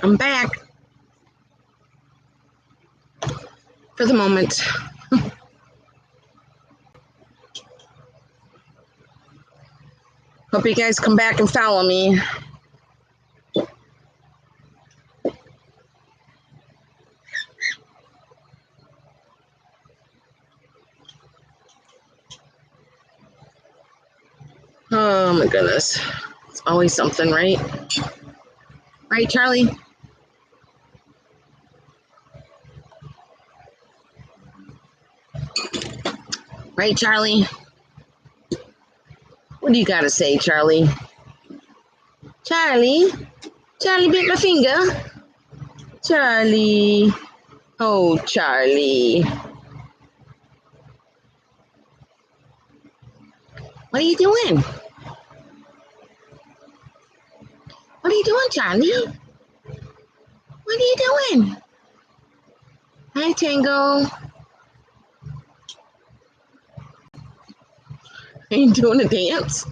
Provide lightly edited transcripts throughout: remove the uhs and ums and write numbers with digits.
I'm back for the moment. Hope you guys come back and follow me. Oh my goodness. It's always something, right? Right, Charlie? Right, Charlie? What do you got to say, Charlie? Charlie? Charlie bit my finger? Charlie? Oh, Charlie. What are you doing? What are you doing, Charlie? What are you doing? Hi, Tango. Are you doing a dance?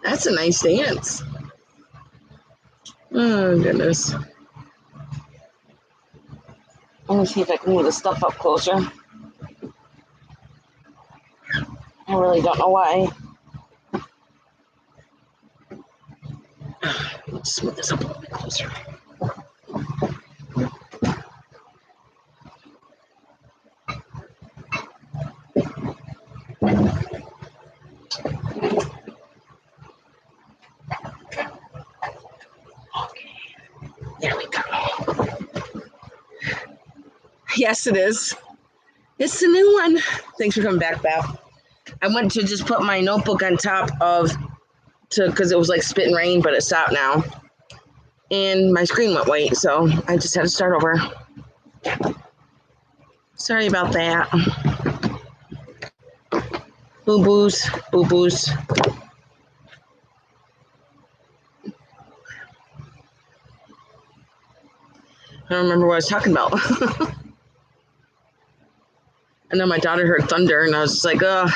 That's a nice dance. Oh, goodness. Let me see if I can move the stuff up closer. I really don't know why. Let's move this up a little bit closer. Okay, there we go. Yes, it is. It's the new one. Thanks for coming back, Beth. I went to just put my notebook on top of, because it was like spit and rain, but it stopped now. And my screen went white, so I just had to start over. Sorry about that. Boo-boos, boo-boos. I don't remember what I was talking about. And then my daughter heard thunder, and I was just like, ugh.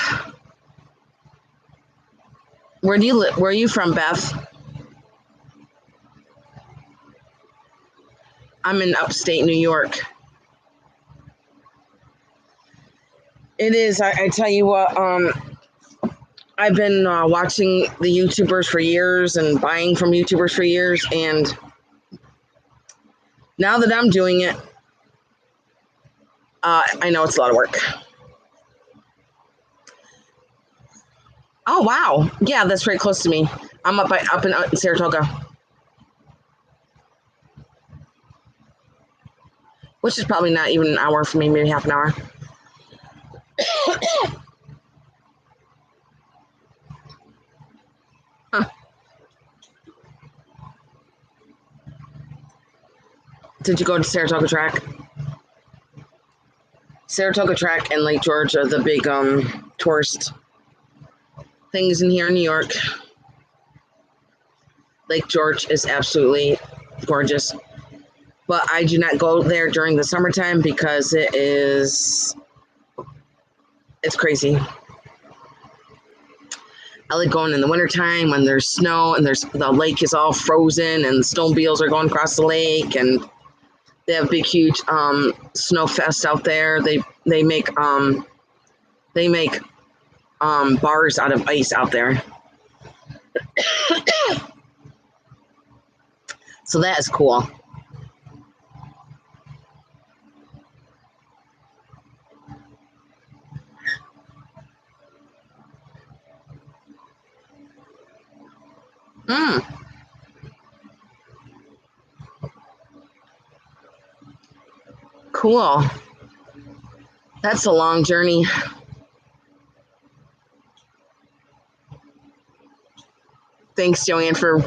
Where do you live? Where are you from, Beth? I'm in upstate New York. It is. I tell you what, I've been watching the YouTubers for years and buying from YouTubers for years, and now that I'm doing it, I know it's a lot of work. Oh, wow. Yeah, that's very close to me. I'm up in Saratoga, which is probably not even an hour for me, maybe half an hour. Huh. Did you go to Saratoga Track? Saratoga Track and Lake George are the big tourist things in here in New York. Lake George is absolutely gorgeous, but I do not go there during the summertime because it's crazy. I like going in the wintertime when there's snow and the lake is all frozen and snowmobiles are going across the lake, and they have big huge snow fest out there. They make bars out of ice out there. So that is cool. Cool. That's a long journey. Thanks, Joanne, for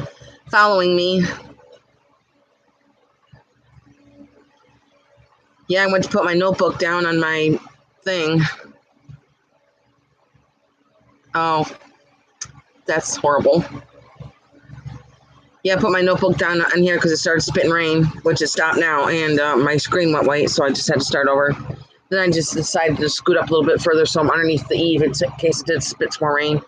following me. Yeah, I went to put my notebook down on my thing. Oh, that's horrible. Yeah, I put my notebook down on here because it started spitting rain, which has stopped now, and my screen went white, so I just had to start over. Then I just decided to scoot up a little bit further so I'm underneath the eave in case it did spit some more rain.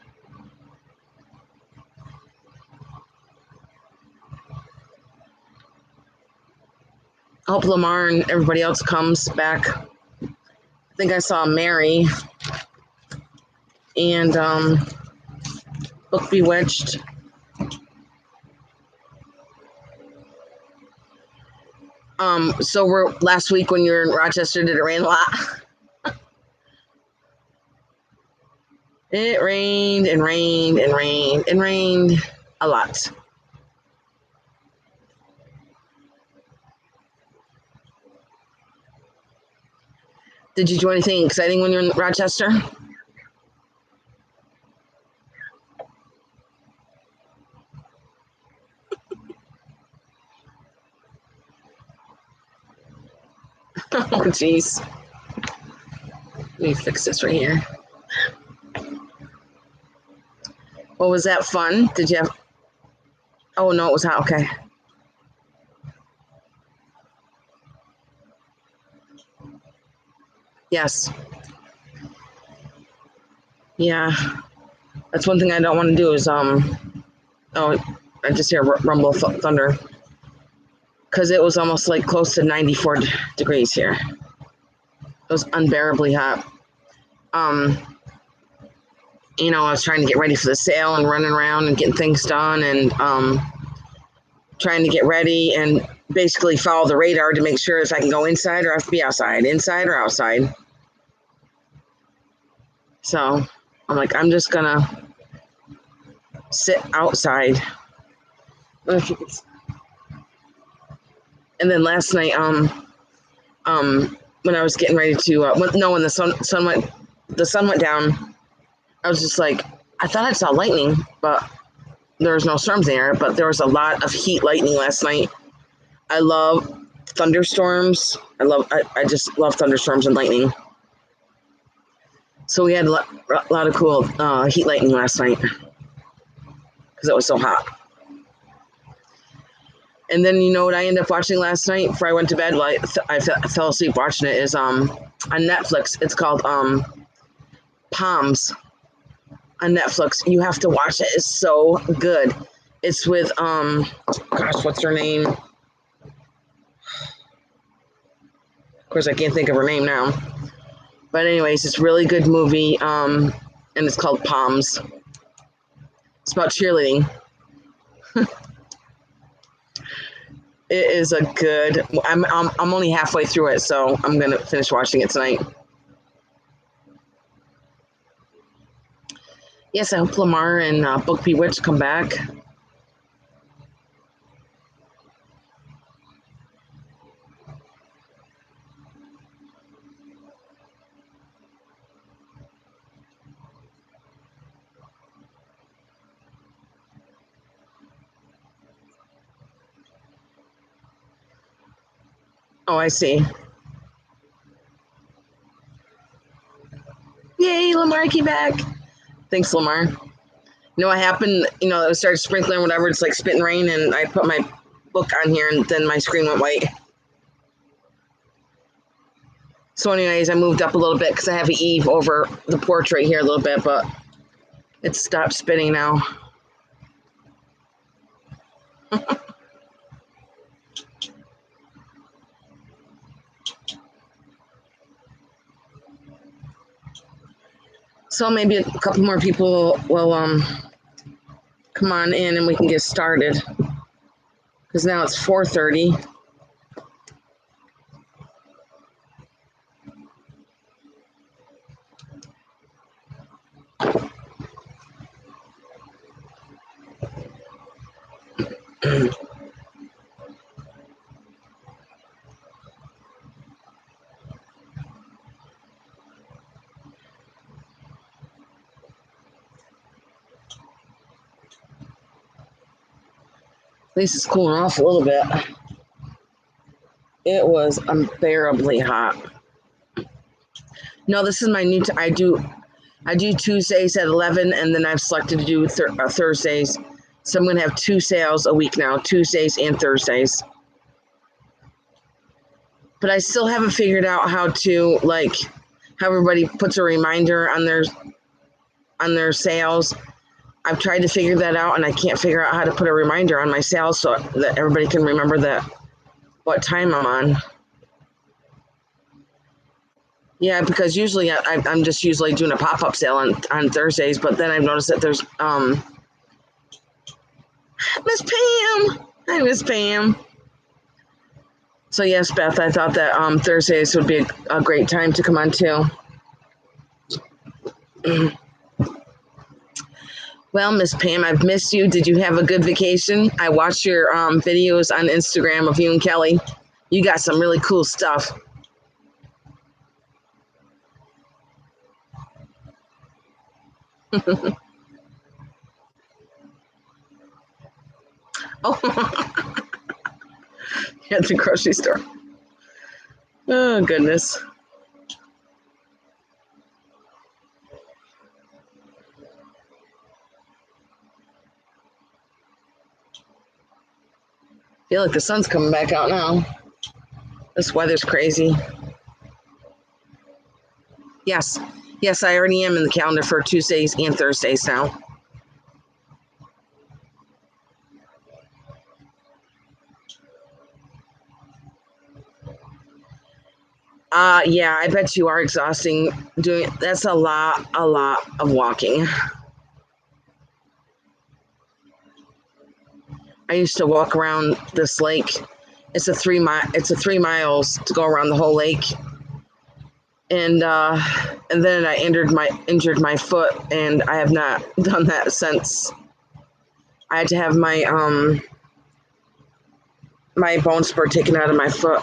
I hope Lamar and everybody else comes back. I think I saw Mary and Book Bewitched. So we're last week when you were in Rochester, did it rain a lot? It rained and rained and rained and rained a lot. Did you do anything exciting when you were in Rochester? Oh, jeez. Let me fix this right here. Well, was that fun? Did you have... Oh, no, it was hot. Okay. Yes. Yeah. That's one thing I don't want to do is, oh, I just hear rumble thunder. Because it was almost like close to 94 degrees here. It was unbearably hot. You know, I was trying to get ready for the sale and running around and getting things done and trying to get ready and basically follow the radar to make sure if I can go inside or I have to be outside, inside or outside. So I'm like, I'm just gonna sit outside. And then last night, when I was getting ready to, when the sun went down, I was just like, I thought I saw lightning, but there was no storms there. But there was a lot of heat lightning last night. I love thunderstorms. I just love thunderstorms and lightning. So we had a lot of cool heat lightning last night because it was so hot. And then you know what I ended up watching last night before I went to bed? Well, I fell asleep watching it. Is on Netflix. It's called Palms on Netflix. You have to watch it. It's so good. It's with gosh, what's her name? Of course, I can't think of her name now. But anyways, it's a really good movie. And it's called Palms. It's about cheerleading. It is a good. I'm only halfway through it, so I'm gonna finish watching it tonight. Yes, I hope Lamar and Book Bewitched come back. Oh, I see. Yay, Lamar came back. Thanks, Lamar. You know what happened? You know, it started sprinkling or whatever. It's like spitting rain, and I put my book on here, and then my screen went white. So anyways, I moved up a little bit because I have an eave over the porch right here a little bit, but it stopped spitting now. So maybe a couple more people will come on in and we can get started. Because now it's 4:30. At least it's cooling off a little bit. It was unbearably hot. No, this is my new. I do Tuesdays at 11, and then I've selected to do Thursdays. So I'm going to have 2 sales a week now, Tuesdays and Thursdays. But I still haven't figured out how to how everybody puts a reminder on their sales. I've tried to figure that out, and I can't figure out how to put a reminder on my sales so that everybody can remember that what time I'm on. Yeah, because usually I'm just usually doing a pop-up sale on Thursdays, but then I've noticed that there's Miss Pam. Hi, Miss Pam. So yes, Beth, I thought that Thursdays would be a great time to come on too. Well, Miss Pam, I've missed you. Did you have a good vacation? I watched your videos on Instagram of you and Kelly. You got some really cool stuff. Oh, at the grocery store. Oh, goodness. I feel like the sun's coming back out now. This weather's crazy. Yes. Yes, I already am in the calendar for Tuesdays and Thursdays now. Yeah, I bet you are exhausting doing that's a lot of walking. I used to walk around this lake. It's a 3 miles to go around the whole lake. And then I injured my foot, and I have not done that since. I had to have my bone spur taken out of my foot.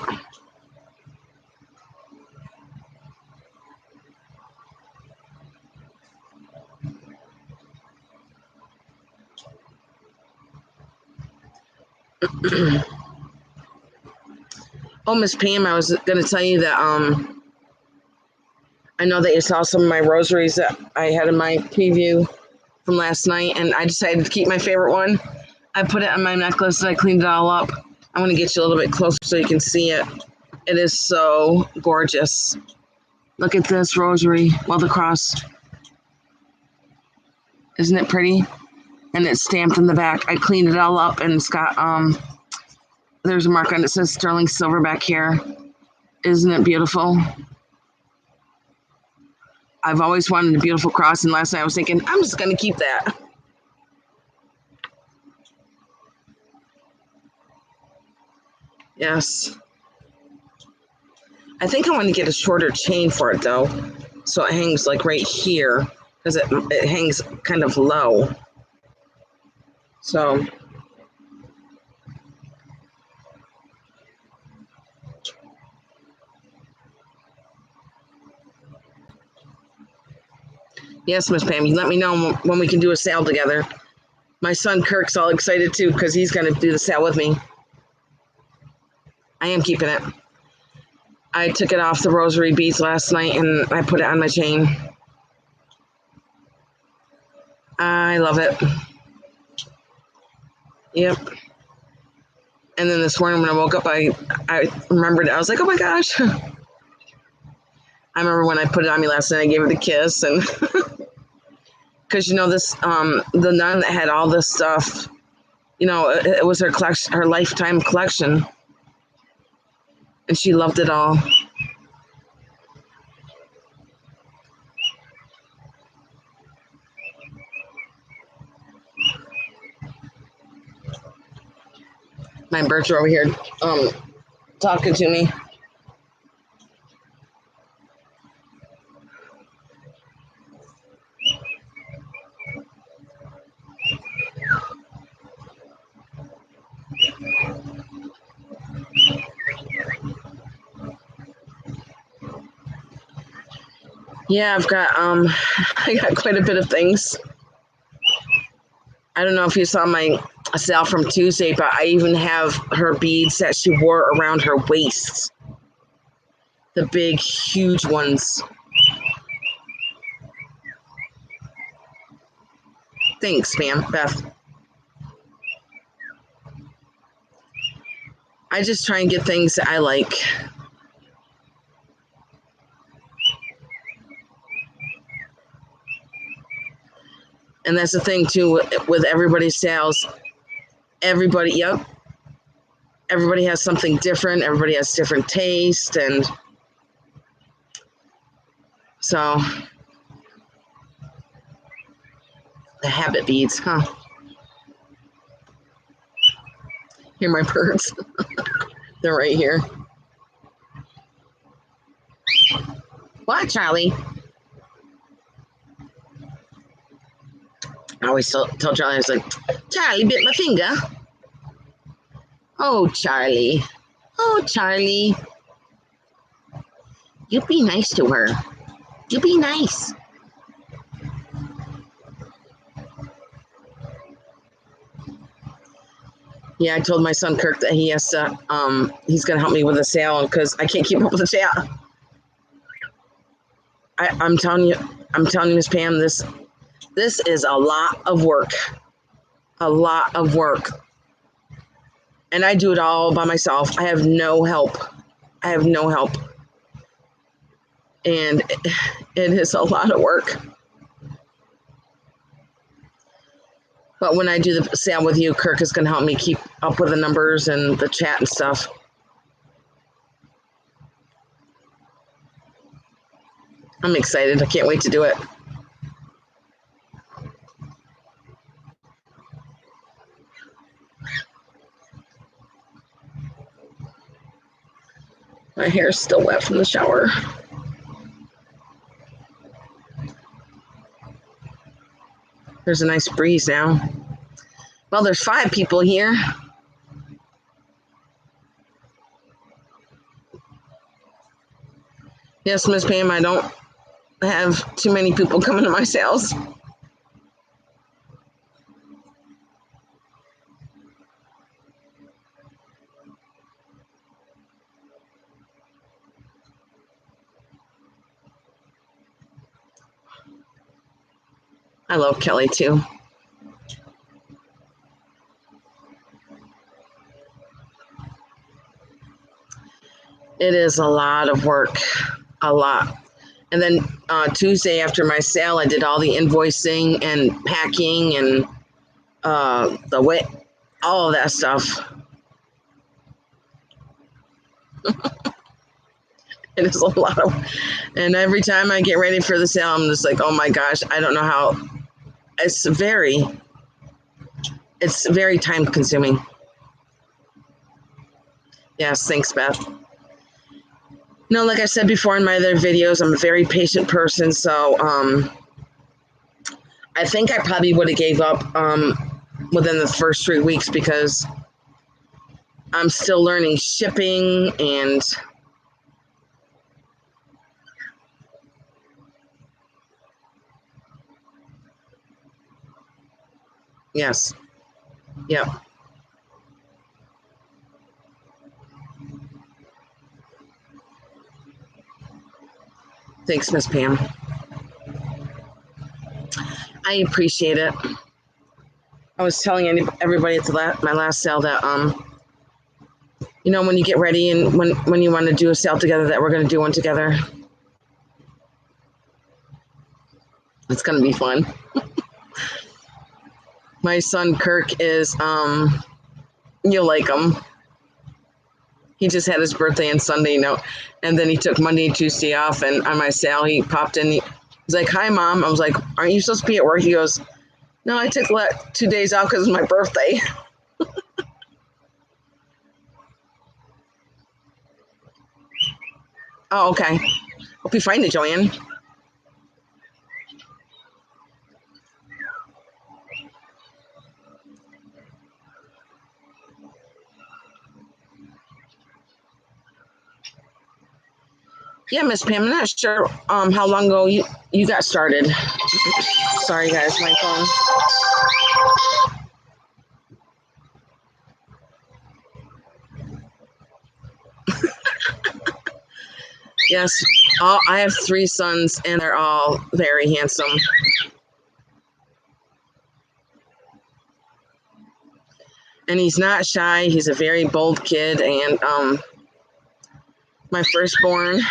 Oh, Miss Pam, I was going to tell you that I know that you saw some of my rosaries that I had in my preview from last night, and I decided to keep my favorite one. I put it on my necklace and I cleaned it all up. I'm going to get you a little bit closer so you can see it. It is so gorgeous. Look at this rosary, the cross. Isn't it pretty? And it's stamped in the back. I cleaned it all up, and it's got there's a mark on it that says sterling silver back here. Isn't it beautiful? I've always wanted a beautiful cross, and last night I was thinking, I'm just going to keep that. Yes. I think I want to get a shorter chain for it, though, so it hangs like right here, because it hangs kind of low. So, yes, Miss Pam, you let me know when we can do a sale together. My son Kirk's all excited, too, because he's going to do the sale with me. I am keeping it. I took it off the rosary beads last night, and I put it on my chain. I love it. Yep. And then this morning when I woke up, I remembered, I was like, oh my gosh. I remember when I put it on me last night, I gave it a kiss. And because, this, the nun that had all this stuff, it was her collection, her lifetime collection. And she loved it all. My birds are over here talking to me. Yeah, I got quite a bit of things. I don't know if you saw my sale from Tuesday, but I even have her beads that she wore around her waist. The big, huge ones. Thanks, Beth. I just try and get things that I like. And that's the thing, too, with everybody's sales. Everybody, yep. everybody has something different. Everybody has different taste. And so the habit beads, huh? Here are my birds. They're right here. What, Charlie? I always tell Charlie, I was like, Charlie bit my finger. Oh, Charlie. Oh, Charlie. You be nice to her. You be nice. Yeah, I told my son Kirk that he has to, he's going to help me with the sale because I can't keep up with the sale. I'm telling you, Miss Pam, this is a lot of work. A lot of work. And I do it all by myself. I have no help. And it is a lot of work. But when I do the sale with you, Kirk is going to help me keep up with the numbers and the chat and stuff. I'm excited. I can't wait to do it. My hair is still wet from the shower. There's a nice breeze now. Well, there's 5 people here. Yes, Miss Pam, I don't have too many people coming to my sales. I love Kelly too. It is a lot of work, a lot. And then Tuesday after my sale, I did all the invoicing and packing and the way, all of that stuff. It is a lot of, and every time I get ready for the sale, I'm just like, oh my gosh, I don't know how. It's very time consuming. Yes, thanks, Beth. No, like I said before in my other videos, I'm a very patient person, so I think I probably would have gave up within the first 3 weeks because I'm still learning shipping and yes, yep. Thanks, Miss Pam. I appreciate it. I was telling everybody at my last sale that you know, when you get ready and when you want to do a sale together, that we're going to do one together. It's going to be fun. My son Kirk is you'll like him. He just had his birthday on Sunday, you know, and then he took Monday and Tuesday off, and on my sale he popped in. He's like, "Hi, Mom." I was like, "Aren't you supposed to be at work?" He goes, "No, I took 2 days off because it's my birthday." Oh, okay. Hope you find it, Joanne. Yeah, Miss Pam, I'm not sure how long ago you got started. Sorry, guys, my phone. Yes, I have 3 sons, and they're all very handsome. And he's not shy. He's a very bold kid, and my firstborn,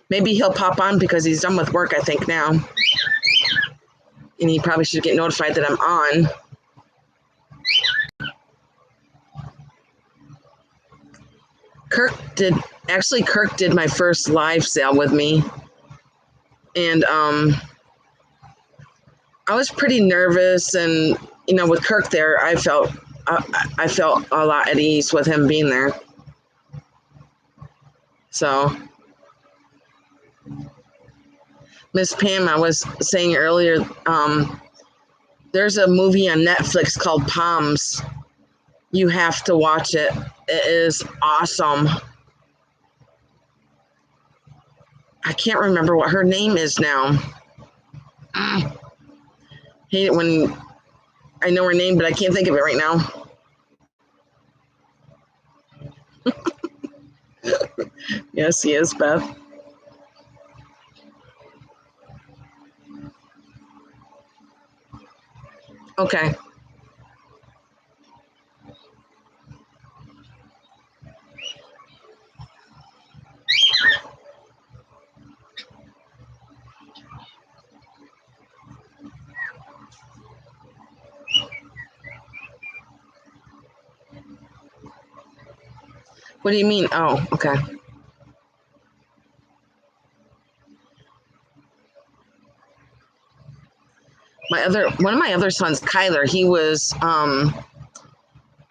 maybe he'll pop on because he's done with work, I think, now. And he probably should get notified that I'm on. Kirk did my first live sale with me. And I was pretty nervous, and with Kirk there, I felt a lot at ease with him being there. So, Miss Pam, I was saying earlier, there's a movie on Netflix called Palms. You have to watch it. It is awesome. I can't remember what her name is now. I hate it when I know her name, but I can't think of it right now. Yes, he is, Beth. Okay. What do you mean? Oh, okay. One of my other sons, Kyler, he was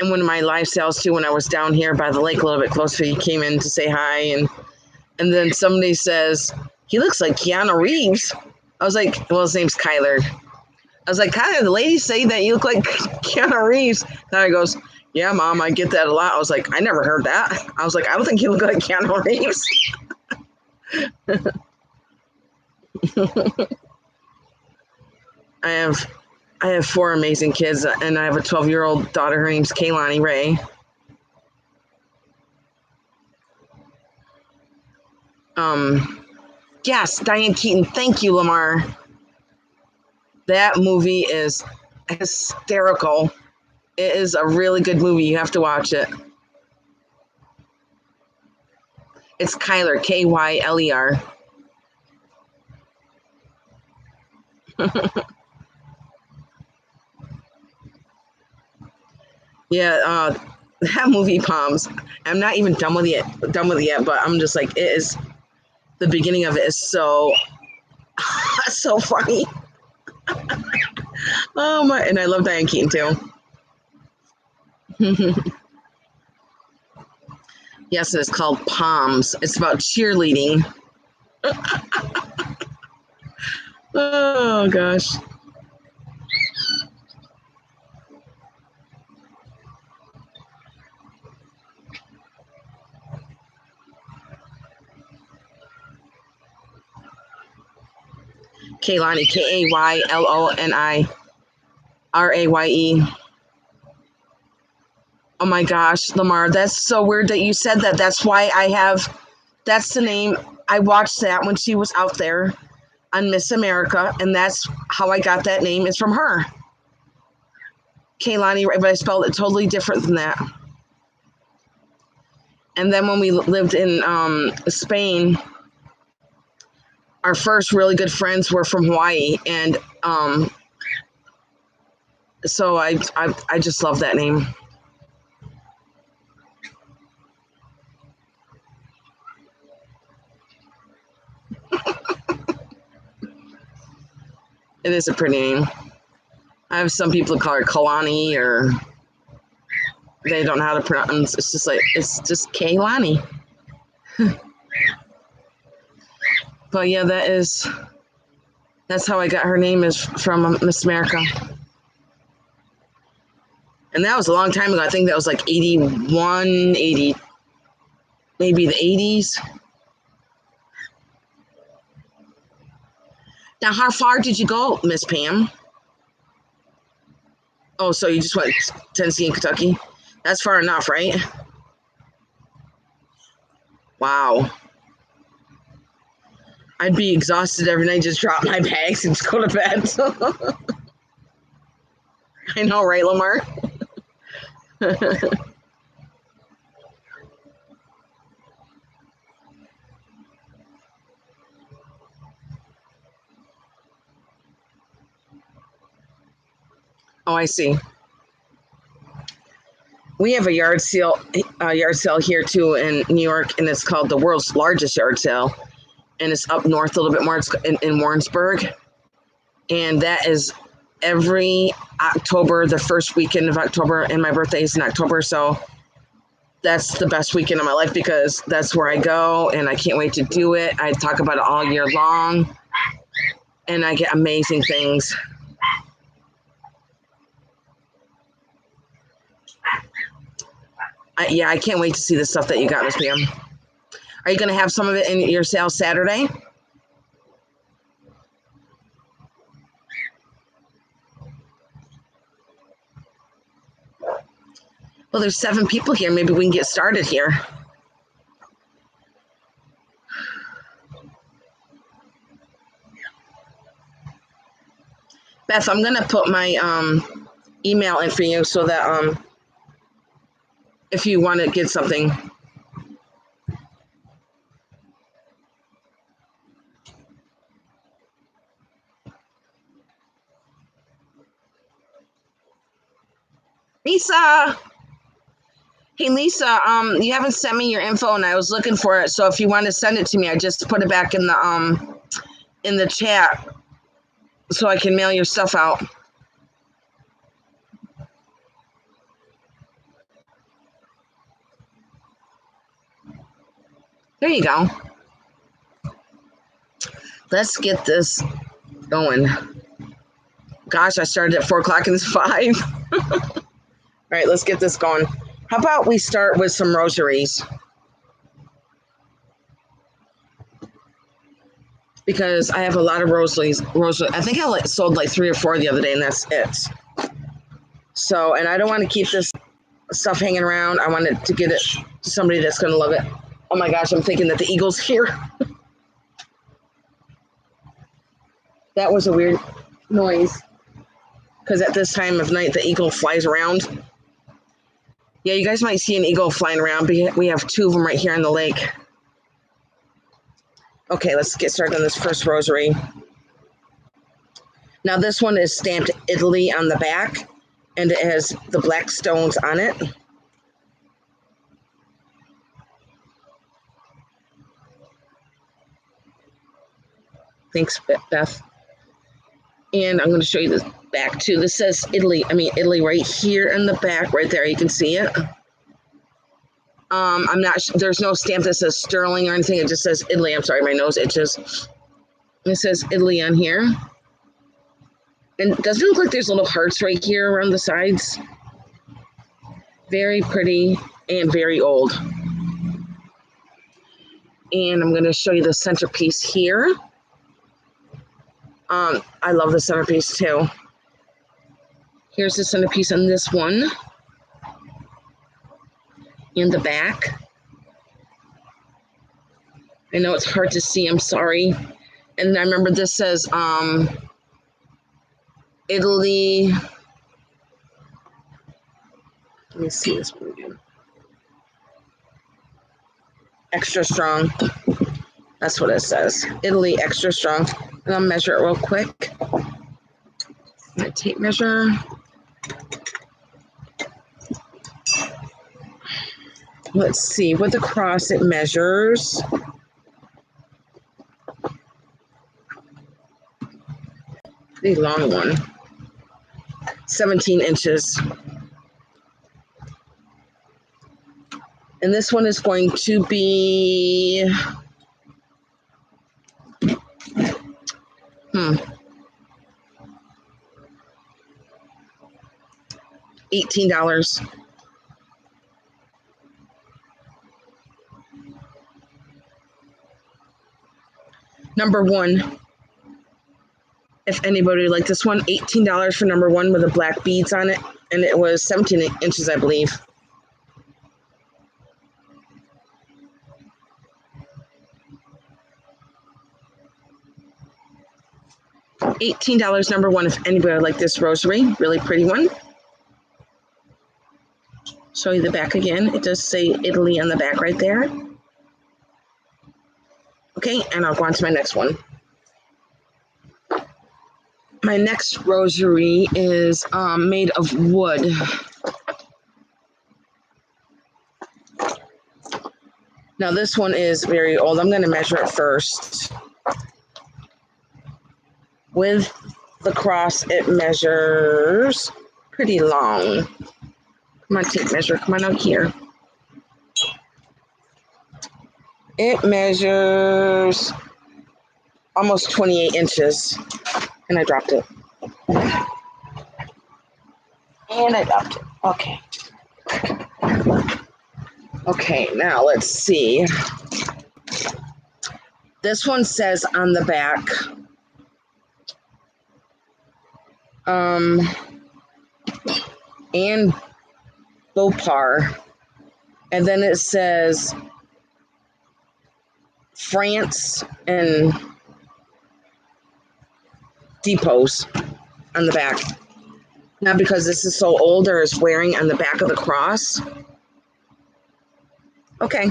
in one of my live sales too when I was down here by the lake a little bit closer. He came in to say hi, and then somebody says, he looks like Keanu Reeves. I was like, well, his name's Kyler. I was like, Kyler, the ladies say that you look like Keanu Reeves. Kyler goes, yeah, Mom, I get that a lot. I was like, I never heard that. I was like, I don't think you look like Keanu Reeves. I have 4 amazing kids, and I have a 12-year-old daughter. Her name's Kaylani Ray. Yes, Diane Keaton. Thank you, Lamar. That movie is hysterical. It is a really good movie. You have to watch it. It's Kyler, Kyler. Yeah, that movie Palms. I'm not even done with it yet, but I'm just like, it is. The beginning of it is so so funny. Oh my! And I love Diane Keaton too. Yes, it's called Palms. It's about cheerleading. Oh gosh. Kaylani, Kayloniraye. Oh my gosh, Lamar, that's so weird that you said that. That's the name. I watched that when she was out there on Miss America, and that's how I got that name. It's from her. Kaylani, but I spelled it totally different than that. And then when we lived in Spain, our first really good friends were from Hawaii, and so I just love that name. It is a pretty name. I have some people who call her Kalani, or they don't know how to pronounce. It's just Kaylani. But yeah, that's how I got her name, is from Miss America. And that was a long time ago. I think that was like 81, 80, maybe the 80s. Now, how far did you go, Miss Pam? Oh, so you just went Tennessee and Kentucky? That's far enough, right? Wow. I'd be exhausted every night, just drop my bags and just go to bed. I know, right, Lamar? Oh, I see. We have a yard sale here too in New York, and it's called the world's largest yard sale, and it's up north a little bit more. It's in Warrensburg, and that is every October, the first weekend of October, and my birthday is in October, so that's the best weekend of my life because that's where I go, and I can't wait to do it. I talk about it all year long, and I get amazing things. I can't wait to see the stuff that you got, Miss Pam. Are you going to have some of it in your sale Saturday? Well, there's 7 people here. Maybe we can get started here. Beth, I'm going to put my email in for you so that if you want to get something. Lisa! Hey, Lisa, you haven't sent me your info, and I was looking for it. So if you want to send it to me, I just put it back in the chat so I can mail your stuff out. There you go. Let's get this going. Gosh, I started at 4 o'clock and it's 5. All right, let's get this going. How about we start with some rosaries? Because I have a lot of rosaries. I think I sold like 3 or 4 the other day, and that's it. So, and I don't want to keep this stuff hanging around. I wanted to get it to somebody that's going to love it. Oh my gosh, I'm thinking that the eagle's here. That was a weird noise. Because at this time of night, the eagle flies around. Yeah, you guys might see an eagle flying around. But we have 2 of them right here on the lake. Okay, let's get started on this first rosary. Now this one is stamped Italy on the back, and it has the black stones on it. Thanks, Beth. And I'm going to show you the back too. This says Italy right here in the back, right there. You can see it. I'm not, there's no stamp that says sterling or anything. It just says Italy. I'm sorry, my nose itches. It says Italy on here. And doesn't it look like there's little hearts right here around the sides? Very pretty and very old. And I'm going to show you the centerpiece here. I love the centerpiece too. Here's the centerpiece on this one. In the back. I know it's hard to see, I'm sorry. And I remember this says Italy. Let me see this one again. Extra strong. That's what it says. Italy extra strong. And I'll measure it real quick. My tape measure. Let's see, with the cross it measures. The long one. 17 inches. And this one is going to be $18. Number 1. If anybody would like this one, $18 for number 1 with the black beads on it. And it was 17 inches, I believe. $18 number 1 if anybody would like this rosary. Really pretty one. Show you the back again. It does say Italy on the back right there. Okay, and I'll go on to my next one. My next rosary is made of wood. Now this one is very old. I'm going to measure it first. With the cross, it measures pretty long. Come on, tape measure. Come on out here. It measures almost 28 inches. And I dropped it. And I dropped it. Okay. Okay, now let's see. This one says on the back, and Beaupar. And then it says France and depots on the back. Now, because this is so old, there is wearing on the back of the cross. Okay.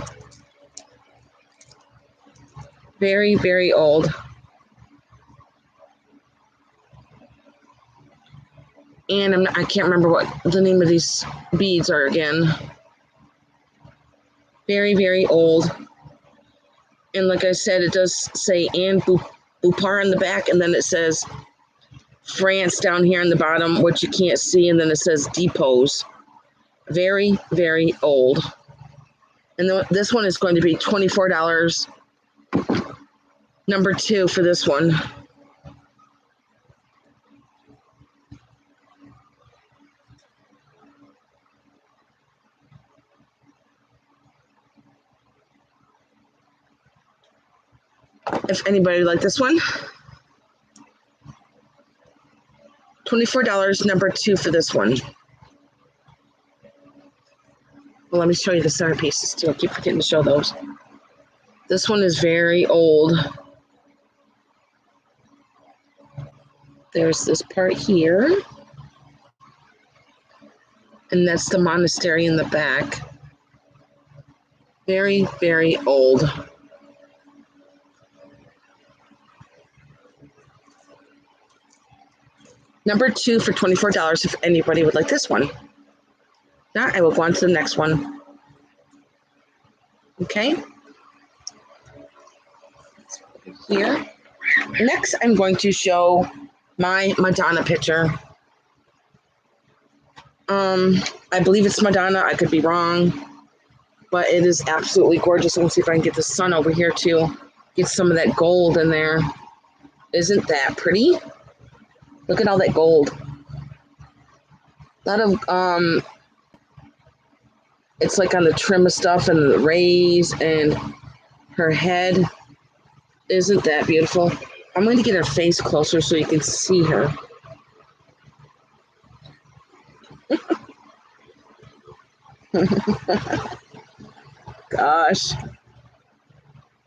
Very, very old. And I can't remember what the name of these beads are again. Very, very old. And like I said, it does say Anne Beaupar on the back, and then it says France down here on the bottom, which you can't see, and then it says depots. Very, very old. And this one is going to be $24. Number 2 for this one. If anybody would like this one. $24, number 2 for this one. Well, let me show you the centerpieces too. I keep forgetting to show those. This one is very old. There's this part here. And that's the monastery in the back. Very, very old. Number 2 for $24 if anybody would like this one. Now I will go on to the next one. Okay. Here. Next, I'm going to show my Madonna picture. I believe it's Madonna. I could be wrong, but it is absolutely gorgeous. Let's see if I can get the sun over here to get some of that gold in there. Isn't that pretty? Look at all that gold. A lot of it's like on the trim of stuff and the rays and her head. Isn't that beautiful? I'm going to get her face closer so you can see her. Gosh.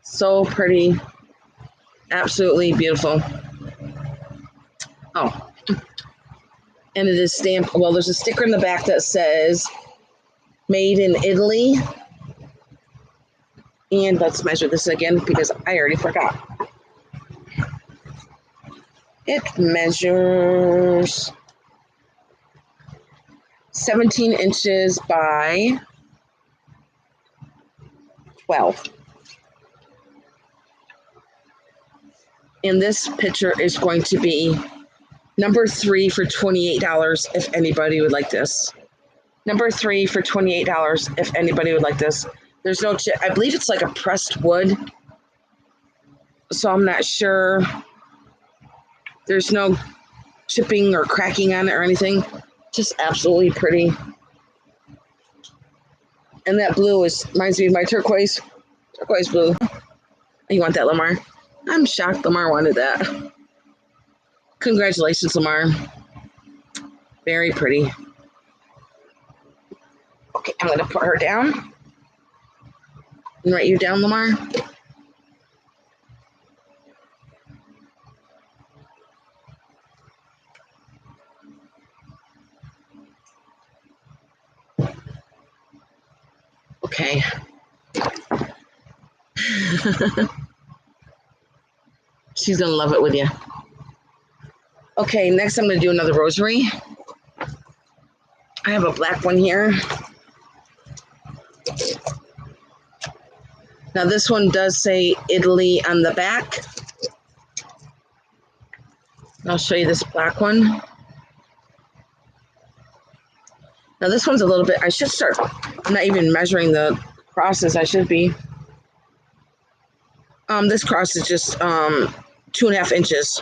So pretty. Absolutely beautiful. Oh. And it is stamped. Well, there's a sticker in the back that says made in Italy. And let's measure this again because I already forgot. It measures 17 inches by 12. And this picture is going to be number 3 for $28 if anybody would like this. Number 3 for $28 if anybody would like this. There's no chip. I believe it's like a pressed wood. So I'm not sure. There's no chipping or cracking on it or anything. Just absolutely pretty. And that blue reminds me of my turquoise blue. You want that, Lamar? I'm shocked Lamar wanted that. Congratulations, Lamar. Very pretty. Okay, I'm going to put her down. And write you down, Lamar. Okay. She's going to love it with you. Okay, next I'm going to do another rosary. I have a black one here. Now this one does say Italy on the back. I'll show you this black one. Now this one's a little bit, I should start, I'm not even measuring the crosses, I should be. This cross is just 2.5 inches.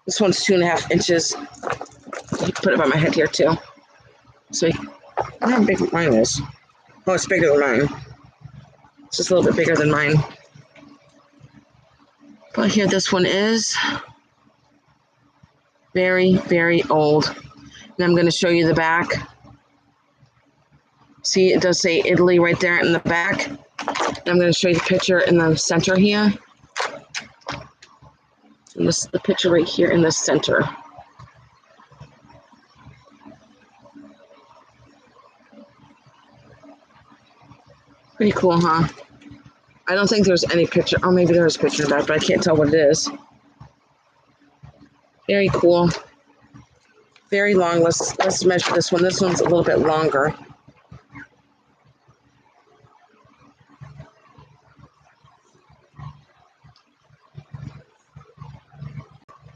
This one's 2.5 inches. You put it by my head here too. So I don't know how big mine is. Oh, it's bigger than mine. It's just a little bit bigger than mine. But here this one is very, very old. And I'm going to show you the back. See, it does say Italy right there in the back. And I'm going to show you the picture in the center here. And this is the picture right here in the center. Pretty cool, huh? I don't think there's any picture. Oh, maybe there is a picture in the back, but I can't tell what it is. Very cool. Very long. Let's measure this one. This one's a little bit longer.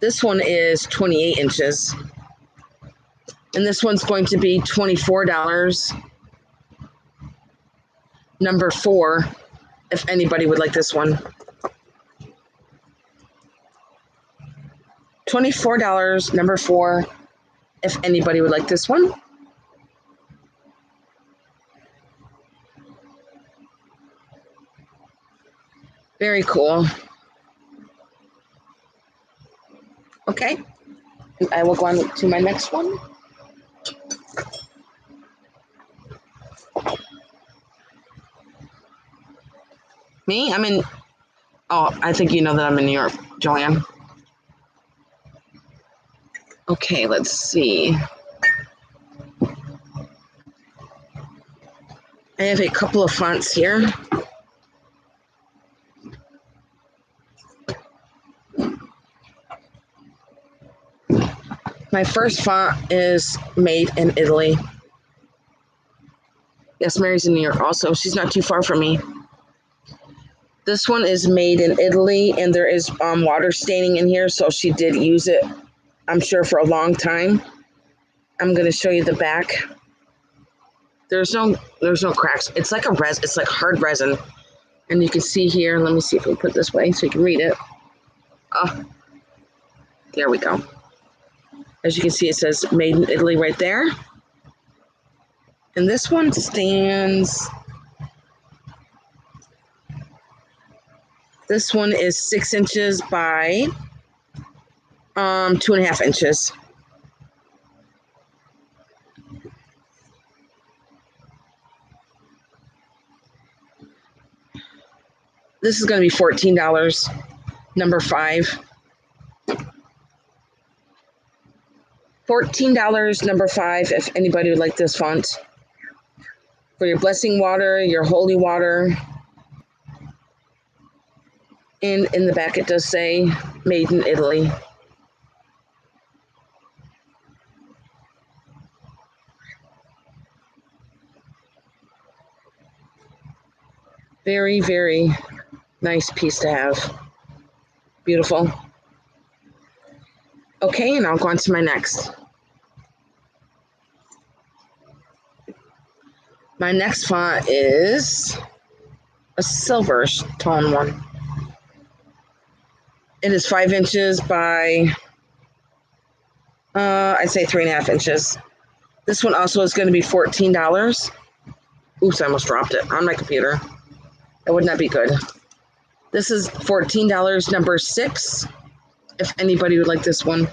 This one is 28 inches. And this one's going to be $24. Number 4, if anybody would like this one. $24, number 4, if anybody would like this one. Very cool. Okay, I will go on to my next one. Me? I'm in, oh, I think you know that I'm in New York, Joanne. Okay, let's see. I have a couple of fonts here. My first font is made in Italy. Yes, Mary's in New York also. She's not too far from me. This one is made in Italy, and there is water staining in here, so she did use it, I'm sure, for a long time. I'm going to show you the back. There's no cracks. It's like it's like hard resin. And you can see here, let me see if we put it this way so you can read it. Oh, there we go. As you can see, it says made in Italy right there. And this one stands, this one is 6 inches by 2.5 inches. This is going to be $14, number 5. $14, number 5, if anybody would like this font. For your blessing water, your holy water. And in the back it does say, made in Italy. Very, very nice piece to have. Beautiful. Okay, and I'll go on to my next. My next font is a silver tone one. It is 5 inches by, I'd say 3.5 inches. This one also is going to be $14. Oops, I almost dropped it on my computer. That would not be good. This is $14, number 6, if anybody would like this one.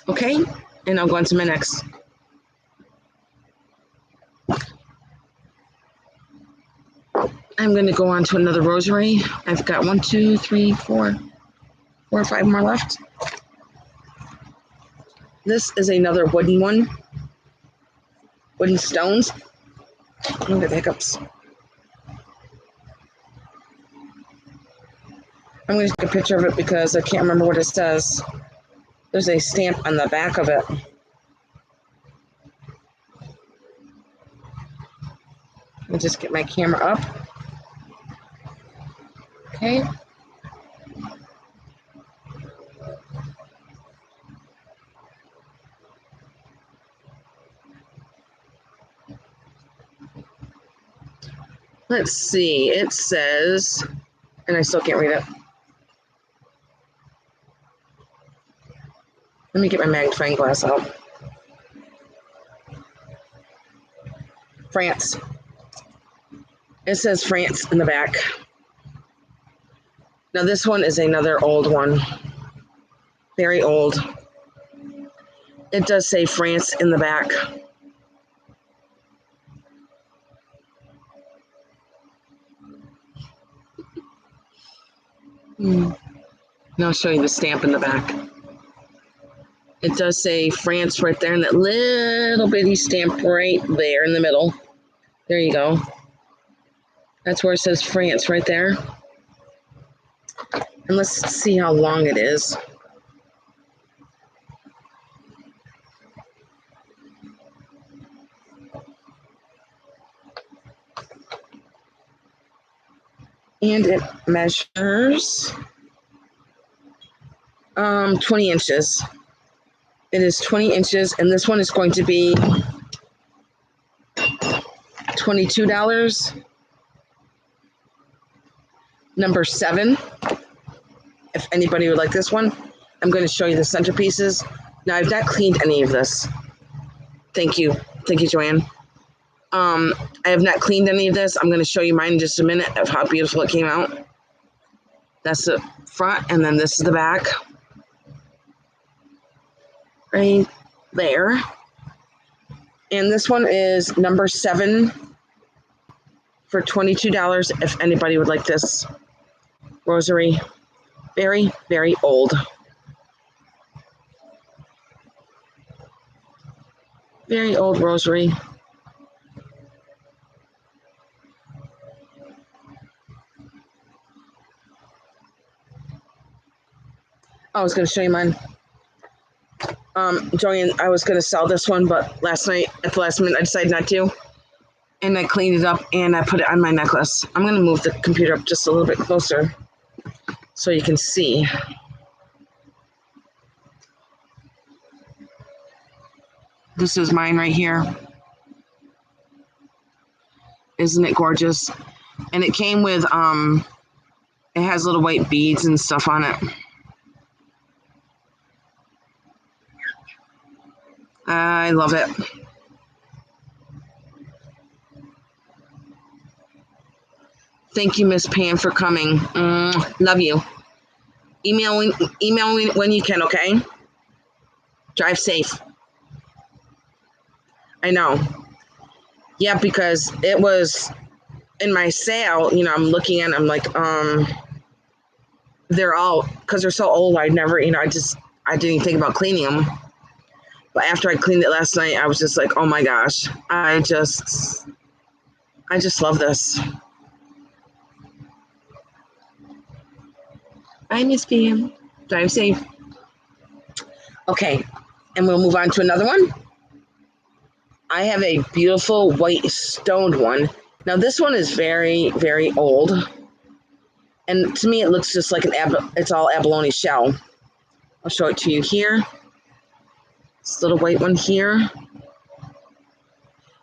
Okay, and I'll go on to my next. I'm going to go on to another rosary. I've got 1, 2, 3, 4 or 5 more left. This is another wooden one. Wooden stones. Look at the hiccups. I'm going to take a picture of it because I can't remember what it says. There's a stamp on the back of it. Let me just get my camera up. Okay. Let's see. It says, and I still can't read it. Let me get my magnifying glass out. France. It says France in the back. Now this one is another old one. Very old. It does say France in the back. Now I'll show you the stamp in the back. It does say France right there, and that little bitty stamp right there in the middle. There you go. That's where it says France right there. And let's see how long it is. And it measures 20 inches. It is 20 inches, and this one is going to be $22. Number 7. If anybody would like this one, I'm going to show you the centerpieces. Now, I've not cleaned any of this. Thank you. Thank you, Joanne. I have not cleaned any of this. I'm going to show you mine in just a minute of how beautiful it came out. That's the front, and then this is the back. Right there. And this one is number 7 for $22 if anybody would like this. Rosary. Very, very old. Very old rosary. I was going to show you mine. Joanne, I was going to sell this one, but last night, at the last minute, I decided not to. And I cleaned it up, and I put it on my necklace. I'm going to move the computer up just a little bit closer so you can see. This is mine right here. Isn't it gorgeous? And it came with, it has little white beads and stuff on it. I love it. Thank you, Miss Pam, for coming. Love you. Email me when you can, okay? Drive safe. I know. Yeah, because it was in my sale, you know, I'm looking at it, I'm like, they're all, because they're so old, I never, you know, I didn't even think about cleaning them. But after I cleaned it last night, I was just like, oh my gosh, I just love this. Bye, Miss Pam. Drive safe. Okay, and we'll move on to another one. I have a beautiful white stoned one. Now this one is very, very old. And to me, it looks just like it's all abalone shell. I'll show it to you here. This little white one here.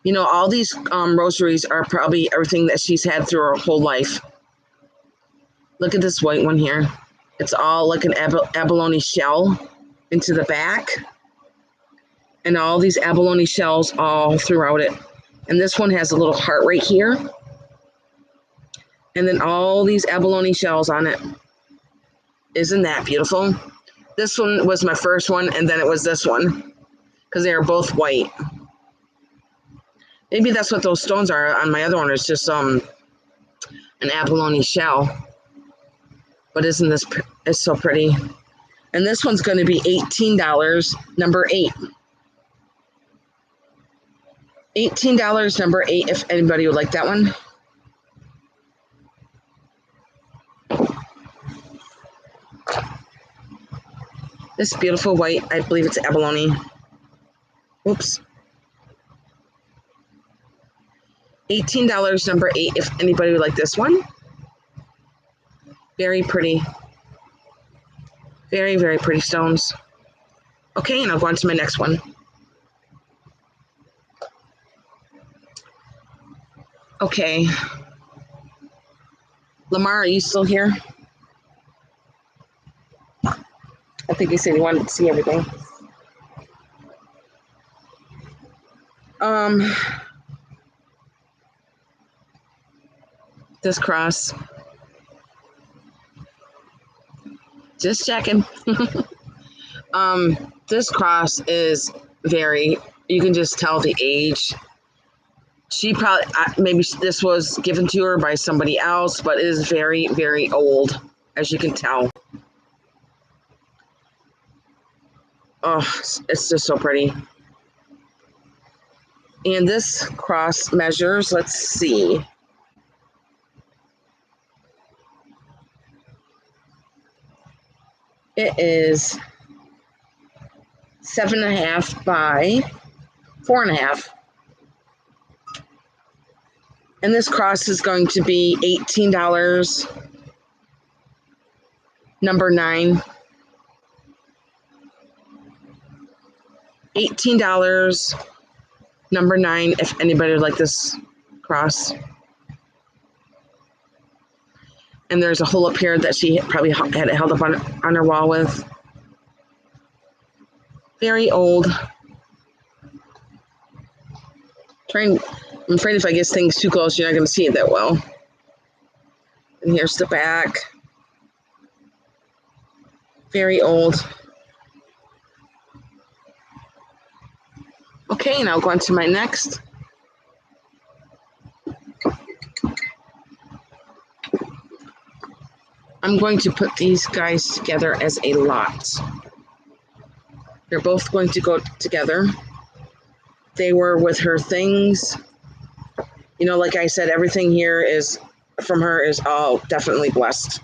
You know, all these rosaries are probably everything that she's had through her whole life. Look at this white one here. It's all like an abalone shell into the back. And all these abalone shells all throughout it. And this one has a little heart right here. And then all these abalone shells on it. Isn't that beautiful? This one was my first one, and then it was this one. Because they are both white. Maybe that's what those stones are on my other one. It's just an abalone shell. But isn't this, it's so pretty. And this one's going to be $18, number 8. $18, number 8, if anybody would like that one. This beautiful white, I believe it's abalone. Oops. $18, number 8, if anybody would like this one. Very pretty. Very, very pretty stones. Okay, and I'll go on to my next one. Okay. Lamar, are you still here? I think you said you wanted to see everything. This cross. Just checking. This cross is very, you can just tell the age. She probably, maybe this was given to her by somebody else, but it is very, very old, as you can tell. Oh, it's just so pretty. And this cross measures, let's see. It is 7.5 by 4.5. And this cross is going to be $18, number 9. $18, number 9, if anybody would like this cross. And there's a hole up here that she probably had it held up on her wall with. Very old. I'm afraid if I get things too close, you're not going to see it that well. And here's the back. Very old. Okay, now I'll go on to my next. I'm going to put these guys together as a lot. They're both going to go together. They were with her things. You know, like I said, everything here is from her is all definitely blessed.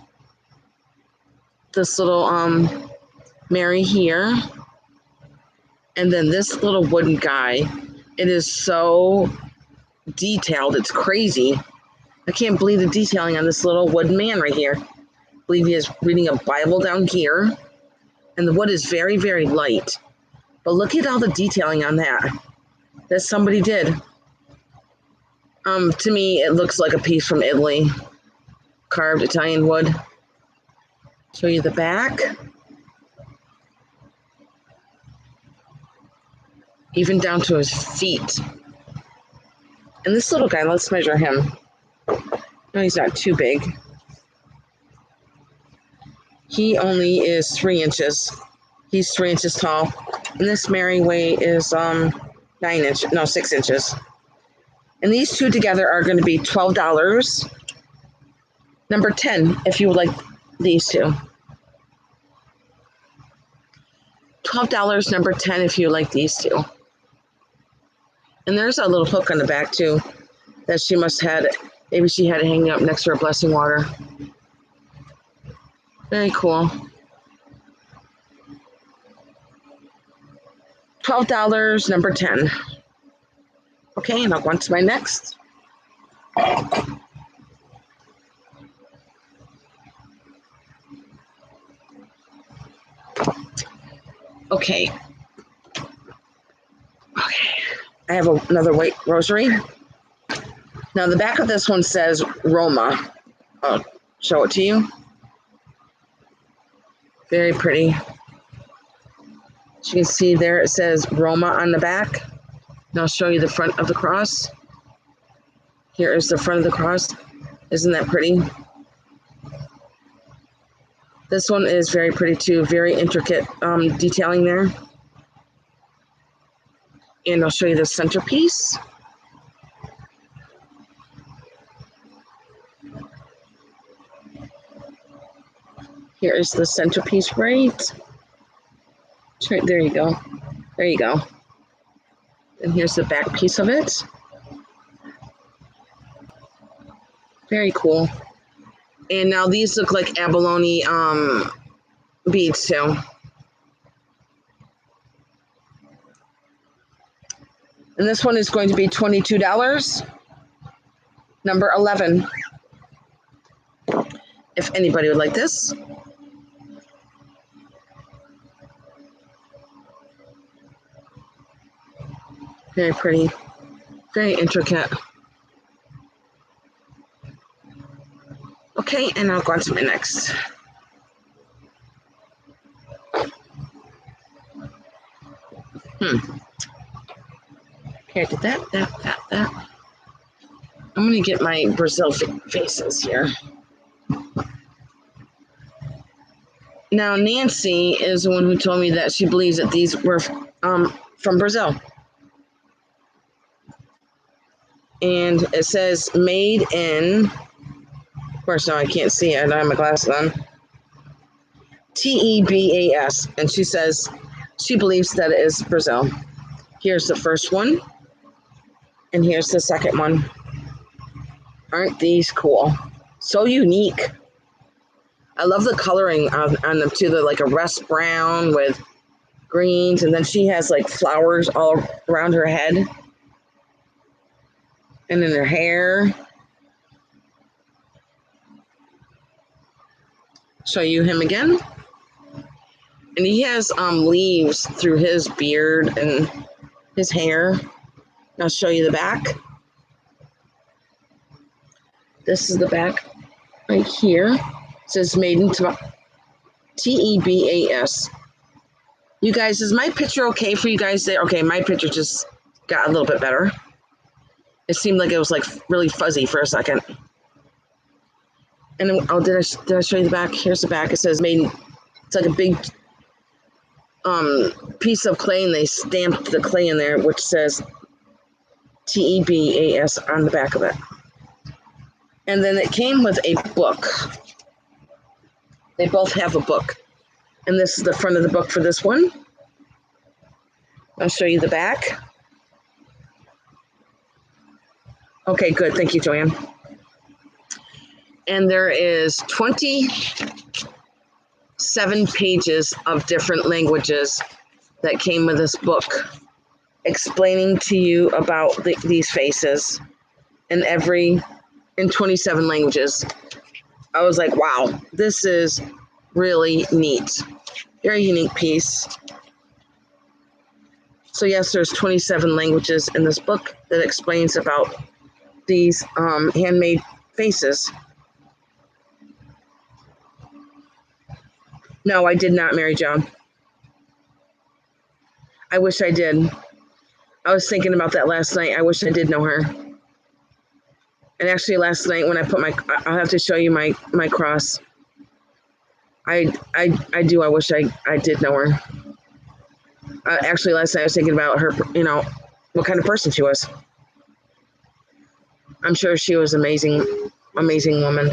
This little Mary here. And then this little wooden guy. It is so detailed. It's crazy. I can't believe the detailing on this little wooden man right here. I believe he is reading a Bible down here. And the wood is very, very light. But look at all the detailing on that. That somebody did. To me, it looks like a piece from Italy. Carved Italian wood. Show you the back. Even down to his feet. And this little guy, let's measure him. No, he's not too big. He only is 3 inches. He's 3 inches tall. And this Mary Way is 6 inches. And these two together are going to be $12. Number 10, if you would like these two. $12, number 10, if you like these two. And there's a little hook on the back, too, that she must have had. Maybe she had it hanging up next to her blessing water. Very cool. $12, number 10. Okay, and I'll go on to my next. Okay. I have another white rosary. Now, the back of this one says Roma. I'll show it to you. Very pretty. As you can see there, it says Roma on the back. And I'll show you the front of the cross. Here is the front of the cross. Isn't that pretty? This one is very pretty too. Very intricate detailing there. And I'll show you the centerpiece. Here is the centerpiece right. There you go. There you go. And here's the back piece of it. Very cool. And now these look like abalone beads too. And this one is going to be $22. Number 11. If anybody would like this. Very pretty. Very intricate. Okay, and I'll go on to my next. Okay, I did that. I'm going to get my Brazil faces here. Now, Nancy is the one who told me that she believes that these were from Brazil. And it says made in, of course, now I can't see it. I don't have my glasses on. Tebas. And she says she believes that it is Brazil. Here's the first one. And here's the second one. Aren't these cool? So unique. I love the coloring on them too. They're like a rust brown with greens. And then she has like flowers all around her head. And in her hair. Show you him again. And he has leaves through his beard and his hair. I'll show you the back. This is the back right here. It says made in Tebas. You guys, is my picture okay for you guys there? Okay, my picture just got a little bit better. It seemed like it was like really fuzzy for a second. And then, oh, did I show you the back? Here's the back. It says made. It's like a big piece of clay, and they stamped the clay in there, which says Tebas on the back of it. And then it came with a book. They both have a book. And this is the front of the book for this one. I'll show you the back. Okay, good. Thank you, Joanne. And there is 27 pages of different languages that came with this book, explaining to you about these faces in 27 languages. I was like, wow, this is really neat. Very unique piece. So yes, there's 27 languages in this book that explains about these handmade faces. No, I did not marry John. I wish I did. I was thinking about that last night. I wish I did know her. And actually last night when I put I'll have to show you my cross. I do. I wish I did know her. Actually last night I was thinking about her, what kind of person she was. I'm sure she was amazing woman.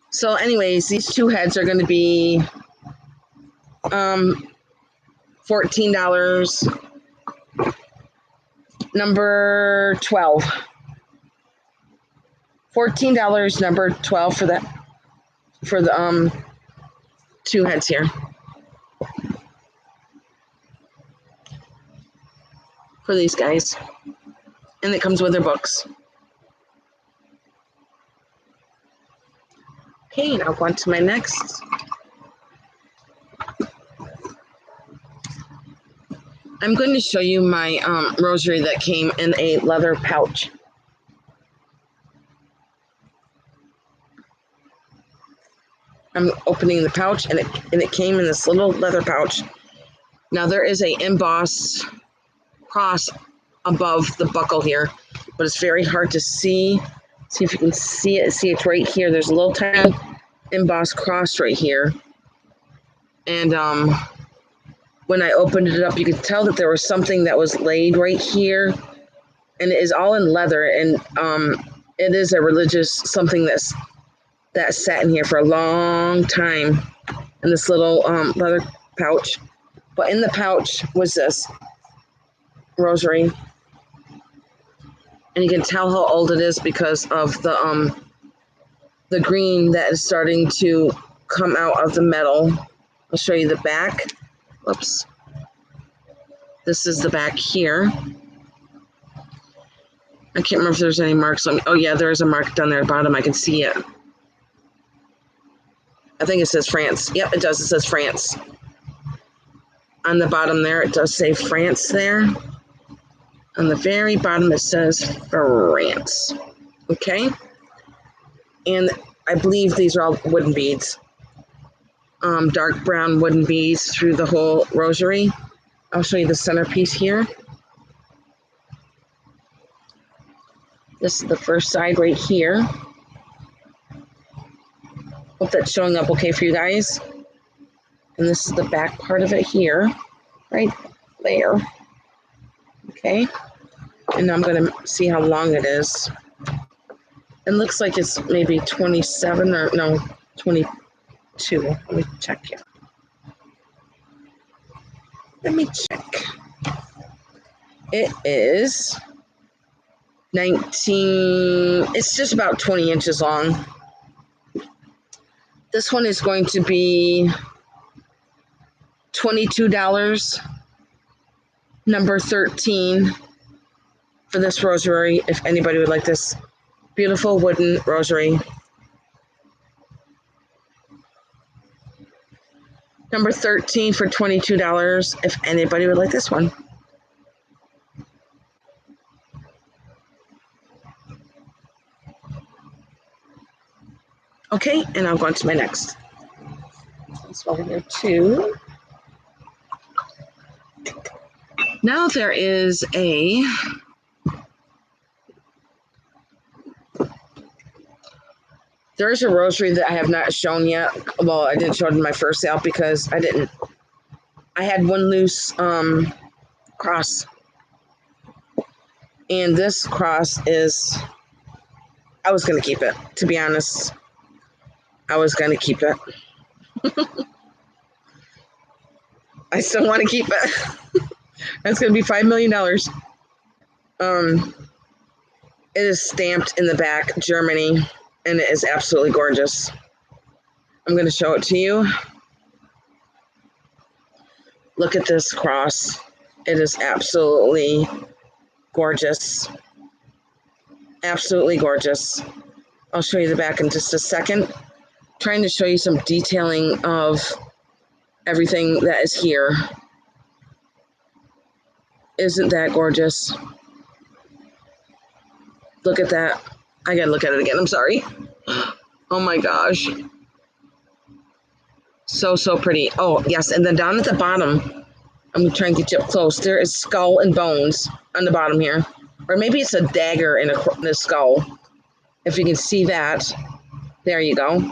So anyways, these two heads are going to be $14. Number 12. $14, number 12 for the two heads here. For these guys. And it comes with their books. Okay, now go on to my next. I'm going to show you my rosary that came in a leather pouch. I'm opening the pouch, and it came in this little leather pouch. Now there is a embossed cross above the buckle here, but it's very hard to see. See if you can see it. See, it's right here. There's a little tiny embossed cross right here. And when I opened it up, you could tell that there was something that was laid right here. And it is all in leather. And it is a religious something that sat in here for a long time in this little leather pouch. But in the pouch was this rosary. And you can tell how old it is because of the green that is starting to come out of the metal. I'll show you the back. Whoops. This is the back here. I can't remember if there's any marks on. Oh yeah, there is a mark down there at the bottom. I can see it. I think it says France. Yep, it does. It says France. On the bottom there, it does say France there. On the very bottom, it says France. Okay. And I believe these are all wooden beads. Dark brown wooden beads through the whole rosary. I'll show you the centerpiece here. This is the first side right here. Hope that's showing up okay for you guys. And this is the back part of it here, right there. Okay. And I'm going to see how long it is. It looks like it's maybe 27 or no, 22. Let me check here. Let me check. It is 19, it's just about 20 inches long. This one is going to be $22, number 13 for this rosary, if anybody would like this beautiful wooden rosary. Number 13 for $22, if anybody would like this one. Okay, and I'll go on to my next. This over here too. Now there is a rosary that I have not shown yet. Well, I didn't show it in my first sale because I had one loose cross. And this cross is, I was going to keep it, to be honest. I was going to keep it. I still want to keep it. That's going to be $5 million. It is stamped in the back, Germany, and it is absolutely gorgeous. I'm going to show it to you. Look at this cross. It is absolutely gorgeous. Absolutely gorgeous. I'll show you the back in just a second. Trying to show you some detailing of everything that is here. Isn't that gorgeous? Look at that. I gotta look at it again. I'm sorry. Oh my gosh. So pretty. Oh, yes. And then down at the bottom, I'm gonna try and get you up close. There is skull and bones on the bottom here. Or maybe it's a dagger in a skull. If you can see that. There you go.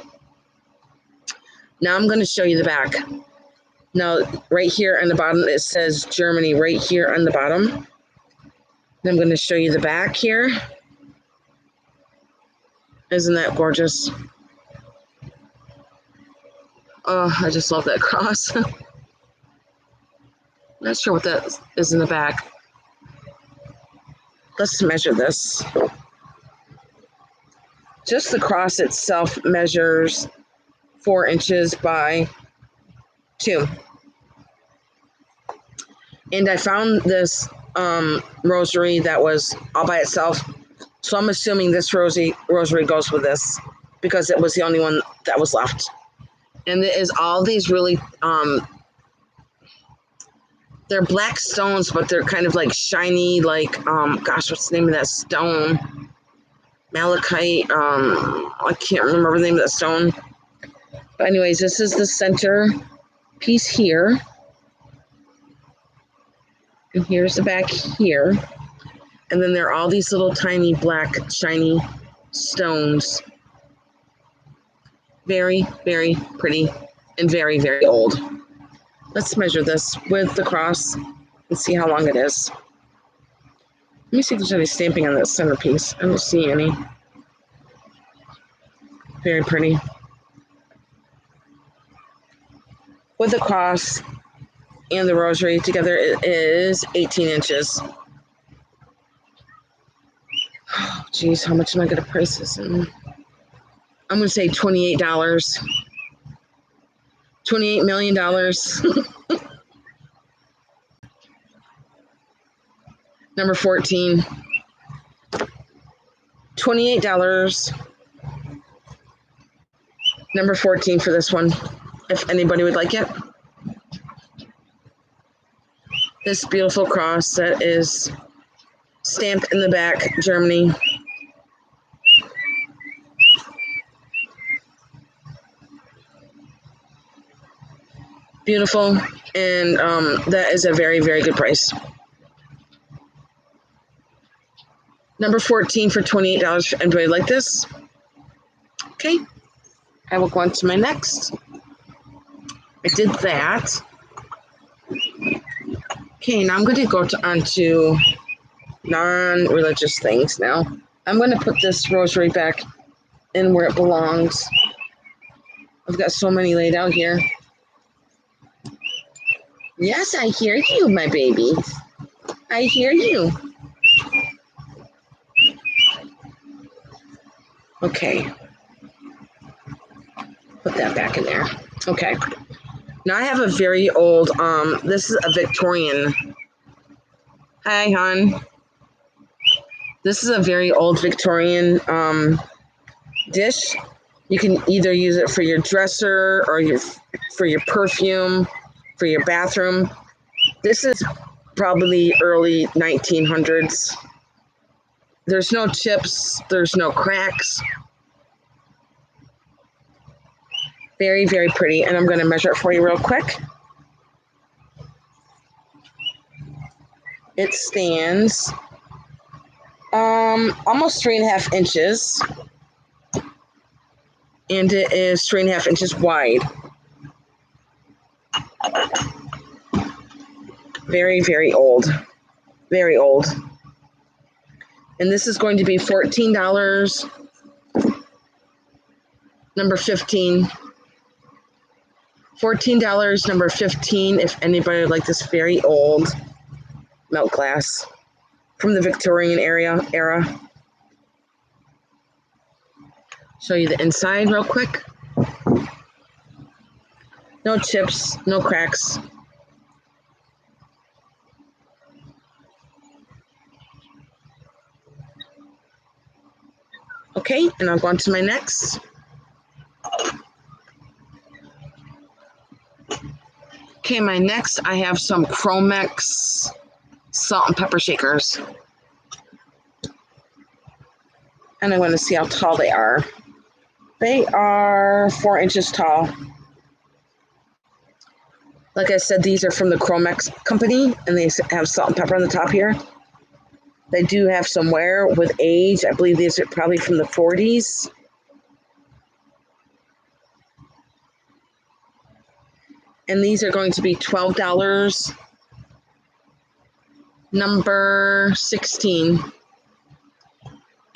Now I'm going to show you the back. Now, right here on the bottom, it says Germany right here on the bottom. And I'm going to show you the back here. Isn't that gorgeous? Oh, I just love that cross. Not sure what that is in the back. Let's measure this. Just the cross itself measures 4 inches by 2. And I found this rosary that was all by itself. So I'm assuming this rosary goes with this because it was the only one that was left. And it is all these really, they're black stones, but they're kind of like shiny, like, gosh, what's the name of that stone? Malachite, I can't remember the name of that stone. But anyways, this is the center piece here. And here's the back here. And then there are all these little tiny black shiny stones. Very, very pretty and very, very old. Let's measure this with the cross and see how long it is. Let me see if there's any stamping on that centerpiece. I don't see any. Very pretty. With the cross and the rosary together, it is 18 inches. Oh, geez, how much am I going to price this in? I'm going to say $28. $28 million. Number 14, $28. Number 14 for this one, if anybody would like it. This beautiful cross that is stamped in the back, Germany. Beautiful, and that is a very, very good price. Number 14 for $28. Anybody like this? Okay, I will go on to my next. I did that. Okay, now I'm going to go on to non-religious things now. I'm going to put this rosary back in where it belongs. I've got so many laid out here. Yes, I hear you, my baby. I hear you. Okay. Put that back in there. Okay. Now I have a very old, this is a Victorian. Hi, hon. This is a very old Victorian dish. You can either use it for your dresser or for your perfume, for your bathroom. This is probably early 1900s. There's no chips. There's no cracks. Very, very pretty. And I'm going to measure it for you real quick. It stands almost 3.5 inches. And it is 3.5 inches wide. Very, very old. Very old. And this is going to be $14. Number 15. $14, number 15, if anybody would like this very old melt glass from the Victorian era. Show you the inside real quick. No chips, no cracks. Okay, and I'll go on to my next. Okay, my next, I have some Chromex salt and pepper shakers. And I want to see how tall they are. They are 4 inches tall. Like I said, these are from the Chromex company, and they have salt and pepper on the top here. They do have some wear with age. I believe these are probably from the 40s. And these are going to be $12. Number 16.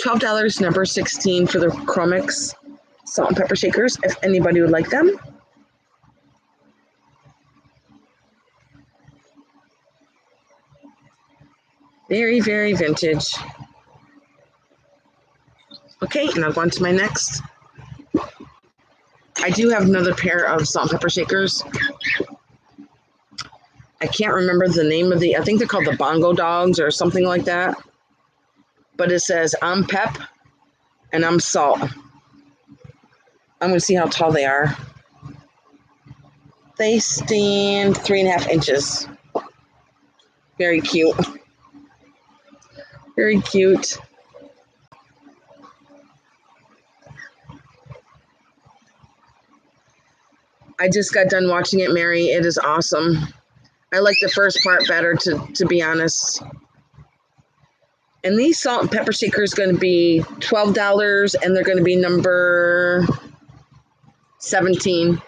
$12, number 16 for the Chromex salt and pepper shakers, if anybody would like them. Very, very vintage. Okay, and I'll go on to my next. I do have another pair of salt and pepper shakers. I can't remember the name of I think they're called the Bongo Dogs or something like that. But it says, I'm pep and I'm salt. I'm going to see how tall they are. They stand 3.5 inches. Very cute. Very cute. I just got done watching it, Mary. It is awesome. I like the first part better, to be honest. And these salt and pepper shakers going to be $12, and they're going to be number 17.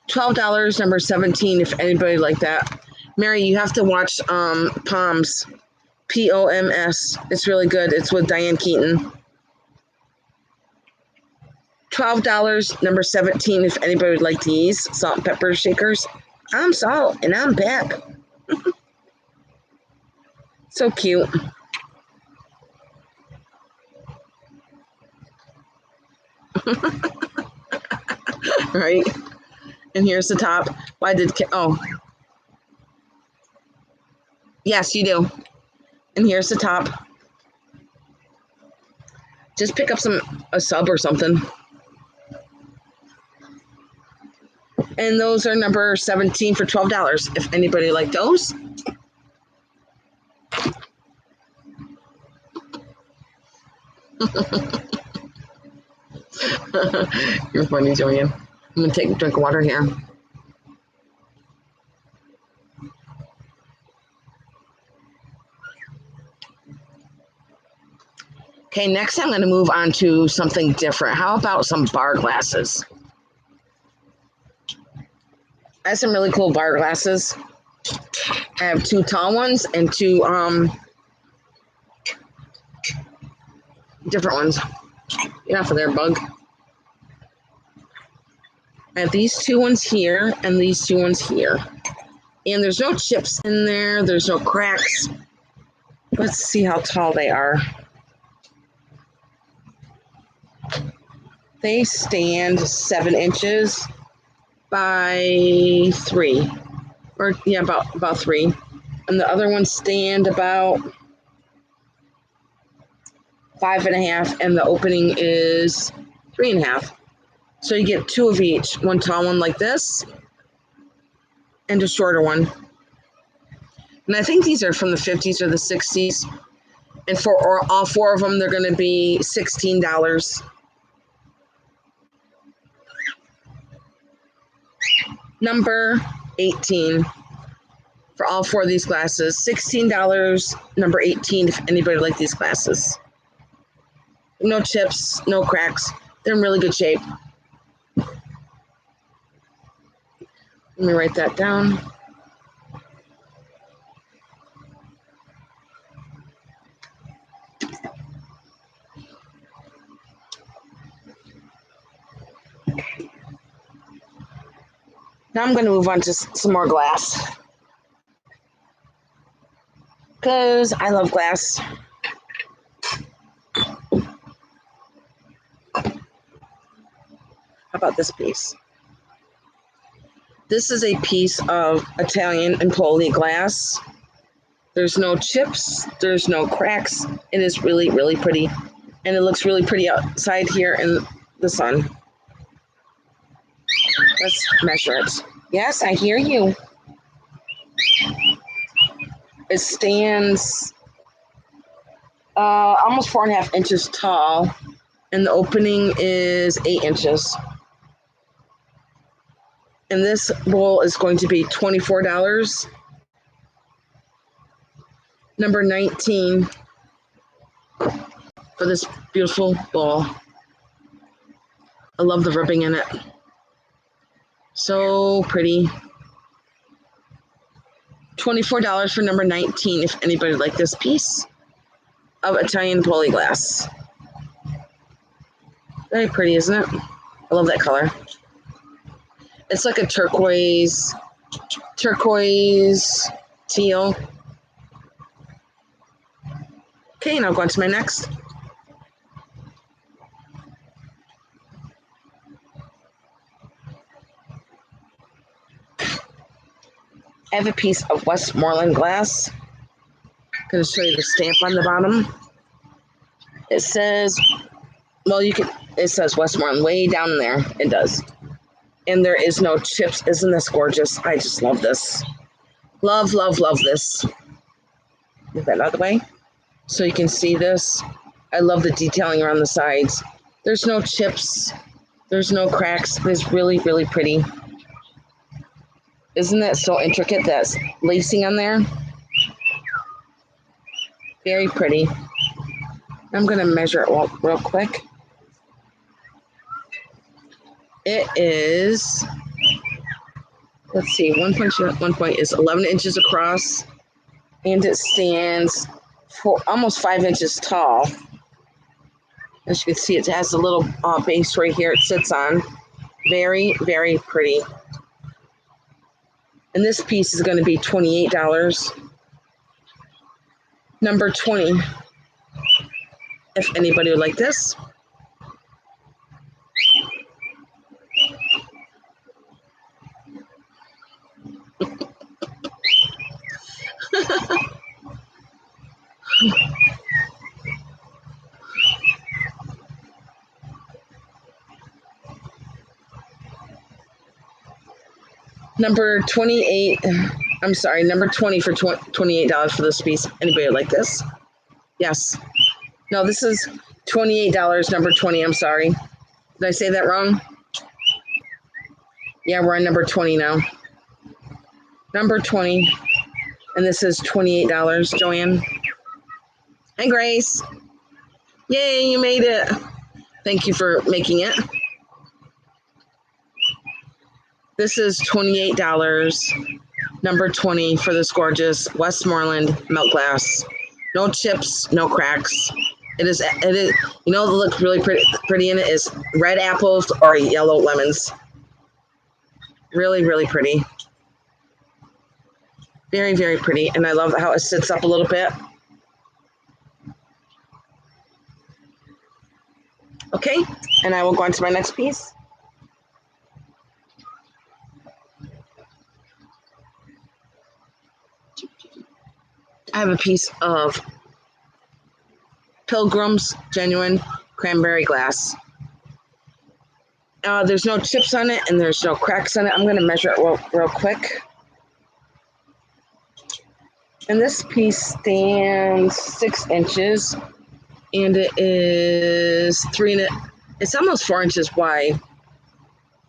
$12, number 17, if anybody like that. Mary, you have to watch Poms. P-O-M-S. It's really good. It's with Diane Keaton. $12, number 17, if anybody would like these salt and pepper shakers. I'm Salt, and I'm Pep. So cute. Right? And here's the top. Why did... Oh. Yes, you do. And here's the top. Just pick up a sub or something. And those are number 17 for $12. If anybody like those. You're funny, Joanne. I'm going to take a drink of water here. Okay, next I'm going to move on to something different. How about some bar glasses? I have some really cool bar glasses. I have 2 tall ones and 2 different ones. Get off of there, bug. I have these 2 ones here and these 2 ones here. And there's no chips in there. There's no cracks. Let's see how tall they are. They stand 7 inches by 3. Or, yeah, about 3. And the other ones stand about 5.5. And the opening is 3.5. So you get 2 of each. One tall one like this. And a shorter one. And I think these are from the 50s or the 60s. And for all 4 of them, they're going to be $16. Number 18 for all 4 of these glasses. $16, number 18 if anybody like these glasses. No chips, no cracks. They're in really good shape. Let me write that down. Now I'm going to move on to some more glass. Because I love glass. How about this piece? This is a piece of Italian and Poli glass. There's no chips. There's no cracks. It is really, really pretty. And it looks really pretty outside here in the sun. Let's measure it. Yes, I hear you. It stands almost 4.5 inches tall, and the opening is 8 inches. And this bowl is going to be $24. Number 19 for this beautiful bowl. I love the ribbing in it. So pretty. $24 for number 19 if anybody like this piece of Italian Poli glass. Very pretty, isn't it? I love that color. It's like a turquoise teal. Okay, now go on to my next. I have a piece of Westmoreland glass. I'm going to show you the stamp on the bottom. It says, it says Westmoreland way down there. It does. And there is no chips. Isn't this gorgeous? I just love this. Love, love, love this. Move that out of the way so you can see this. I love the detailing around the sides. There's no chips. There's no cracks. It's really, really pretty. Isn't that so intricate, that lacing on there? Very pretty. I'm going to measure it real quick. It is, let's see, one point is 11 inches across, and it stands for almost 5 inches tall. As you can see, it has a little base right here it sits on. Very, very pretty. And this piece is going to be $28. Number 20, if anybody would like this. Number 28. I'm sorry, number 20 for $28 for this piece. Anybody like this? Yes. No, this is $28, number 20. I'm sorry. Did I say that wrong? Yeah, we're on number 20 now. Number 20. And this is $28, Joanne. And Grace. Yay, you made it. Thank you for making it. This is $28, number 20 for this gorgeous Westmoreland melt glass. No chips, no cracks. It is, you know, what looks really pretty in it is red apples or yellow lemons. Really, really pretty. Very, very pretty. And I love how it sits up a little bit. Okay, and I will go on to my next piece. I have a piece of Pilgrim's genuine cranberry glass. There's no chips on it and there's no cracks on it. I'm going to measure it real quick. And this piece stands 6 inches, and it is it's almost 4 inches wide.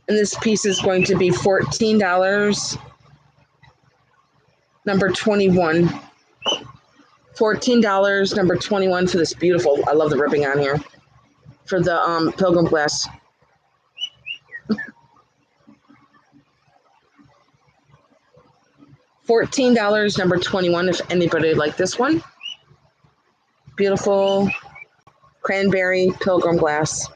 And this piece is going to be $14, number 21. $14, number 21 for this beautiful, I love the ribbing on here, for the Pilgrim glass. $14, number 21, if anybody would like this one. Beautiful cranberry Pilgrim glass.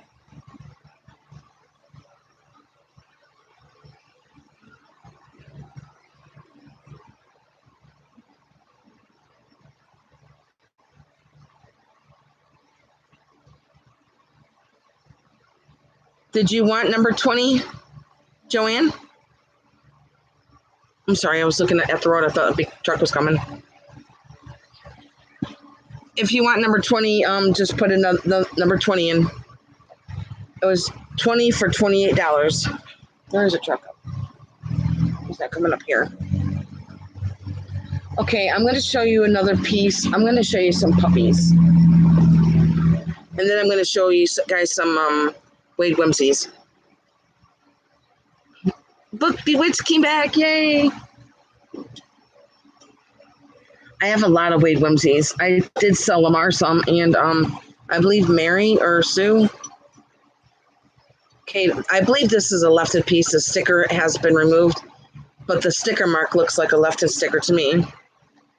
Did you want number 20, Joanne? I'm sorry, I was looking at the road. I thought a big truck was coming. If you want number 20, just put another number 20 in. It was 20 for $28. There's a truck up. He's not coming up here. Okay, I'm going to show you another piece. I'm going to show you some puppies. And then I'm going to show you guys some Wade Whimsies. Book Bewitched came back, yay! I have a lot of Wade Whimsies. I did sell Lamar some, and I believe Mary or Sue. Okay, I believe this is a lefted piece. The sticker has been removed, but the sticker mark looks like a lefted sticker to me.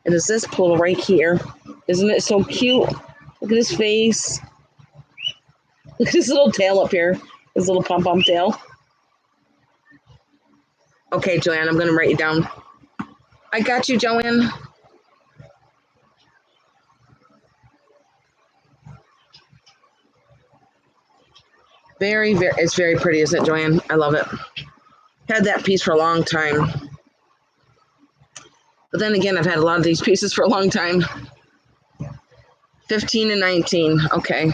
It is this poodle right here. Isn't it so cute? Look at his face. Look at his little tail up here. His little pom-pom tail. Okay, Joanne, I'm going to write you down. I got you, Joanne. Very, very, it's very pretty, isn't it, Joanne? I love it. Had that piece for a long time. But then again, I've had a lot of these pieces for a long time. 15 and 19. Okay.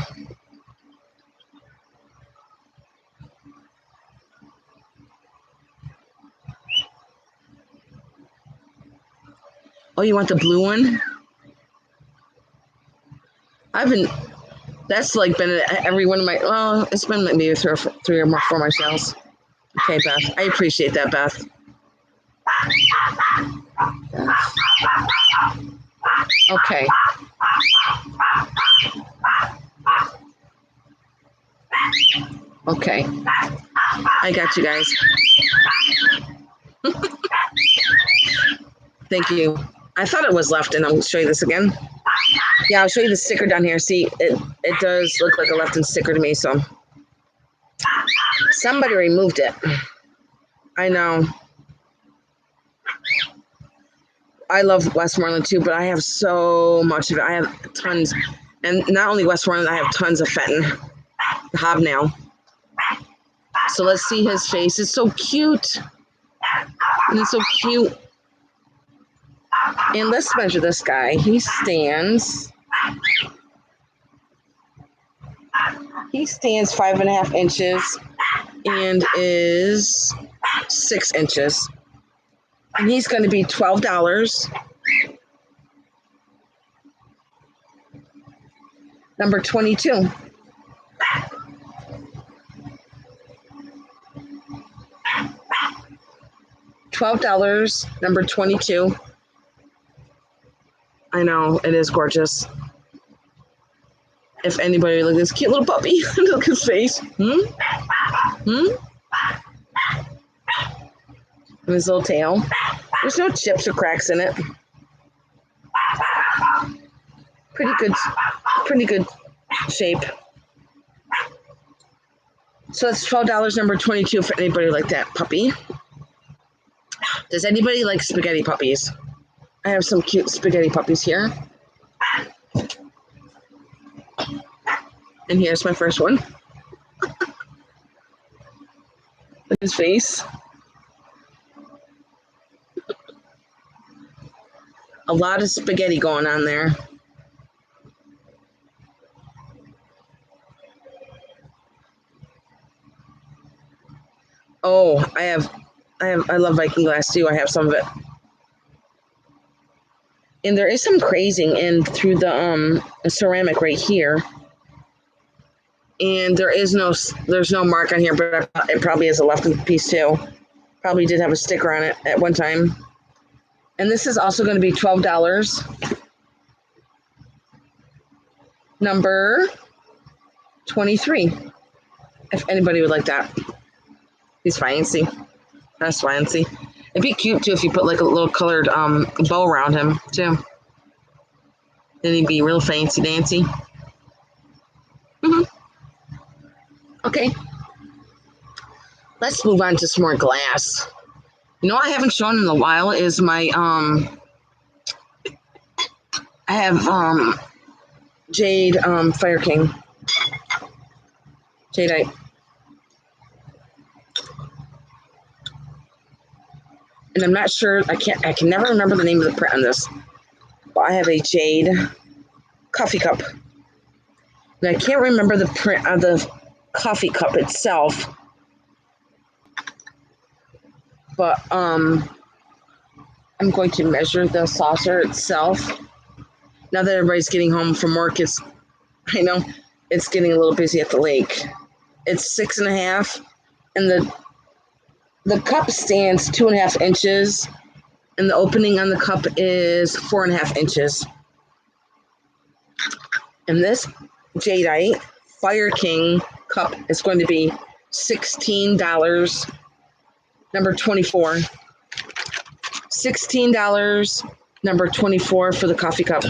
Oh, you want the blue one? That's like been every one of my, well, it's been maybe three or more for my sales. Okay, Beth. I appreciate that, Beth. Okay. Okay. I got you guys. Thank you. I thought it was left, and I'll show you this again. Yeah, I'll show you the sticker down here. See, it does look like a left-hand sticker to me, so. Somebody removed it. I know. I love Westmoreland too, but I have so much of it. I have tons. And not only Westmoreland, I have tons of Fenton. The hobnail. So let's see his face. It's so cute. And it's so cute. And let's measure this guy. He stands He stands 5.5 inches and is 6 inches. And he's going to be $12. Number 22. $12, number 22. I know, it is gorgeous. If anybody look at this cute little puppy, look at his face. And his little tail. There's no chips or cracks in it. Pretty good shape. So that's $12, number 22 for anybody like that puppy. Does anybody like spaghetti puppies? I have some cute spaghetti puppies here. And here's my first one. Look at his face. A lot of spaghetti going on there. Oh, I love Viking Glass too. I have some of it. And there is some crazing in through the ceramic right here. And there's no mark on here, but it probably has a left piece too. Probably did have a sticker on it at one time. And this is also going to be $12. Number 23. If anybody would like that. He's fancy. That's fancy. It'd be cute too if you put like a little colored bow around him too. Then he'd be real fancy dancy. Okay. Let's move on to some more glass. You know what I haven't shown in a while is my I have jade Fire King. Jadeite. And I'm not sure, I can never remember the name of the print on this. But I have a jade coffee cup. And I can't remember the print of the coffee cup itself. But I'm going to measure the saucer itself. Now that everybody's getting home from work, I know it's getting a little busy at the lake. It's 6.5, and the cup stands 2.5 inches, and the opening on the cup is 4.5 inches. And this jadeite Fire King cup is going to be $16, number 24. $16, number 24 for the coffee cup.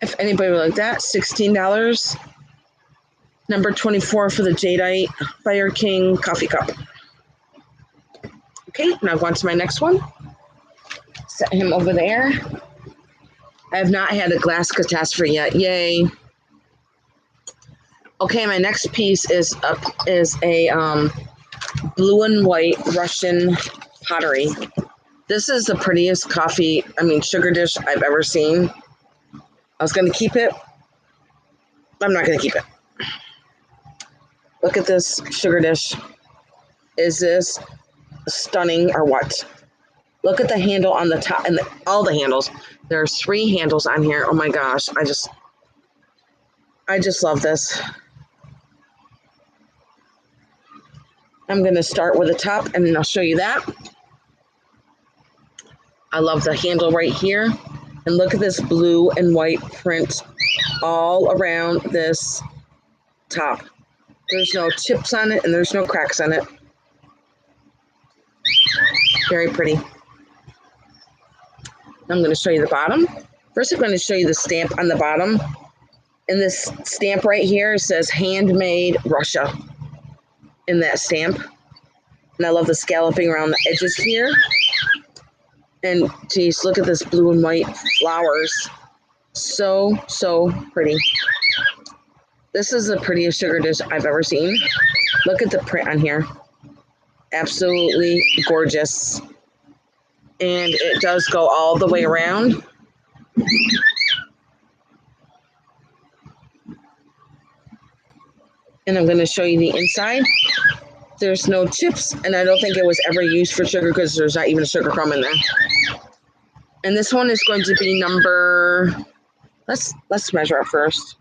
If anybody would like that, $16. Number 24 for the jadeite Fire King coffee cup. Okay, now go on to my next one. Set him over there. I have not had a glass catastrophe yet. Yay. Okay, my next piece is a blue and white Russian pottery. This is the prettiest sugar dish I've ever seen. I was going to keep it. I'm not going to keep it. Look at this sugar dish. Is this stunning or what? Look at the handle on the top and all the handles. There's 3 handles on here. Oh my gosh. I just love this. I'm going to start with the top and I'll show you that. I love the handle right here. And look at this blue and white print all around this top. There's no chips on it and there's no cracks on it. Very pretty. I'm going to show you the bottom. First, I'm going to show you the stamp on the bottom. And this stamp right here says Handmade Russia in that stamp. And I love the scalloping around the edges here. And geez, look at this blue and white flowers. So, so pretty. This is the prettiest sugar dish I've ever seen. Look at the print on here. Absolutely gorgeous. And it does go all the way around. And I'm going to show you the inside. There's no chips, and I don't think it was ever used for sugar because there's not even a sugar crumb in there. And this one is going to be number, let's measure it first.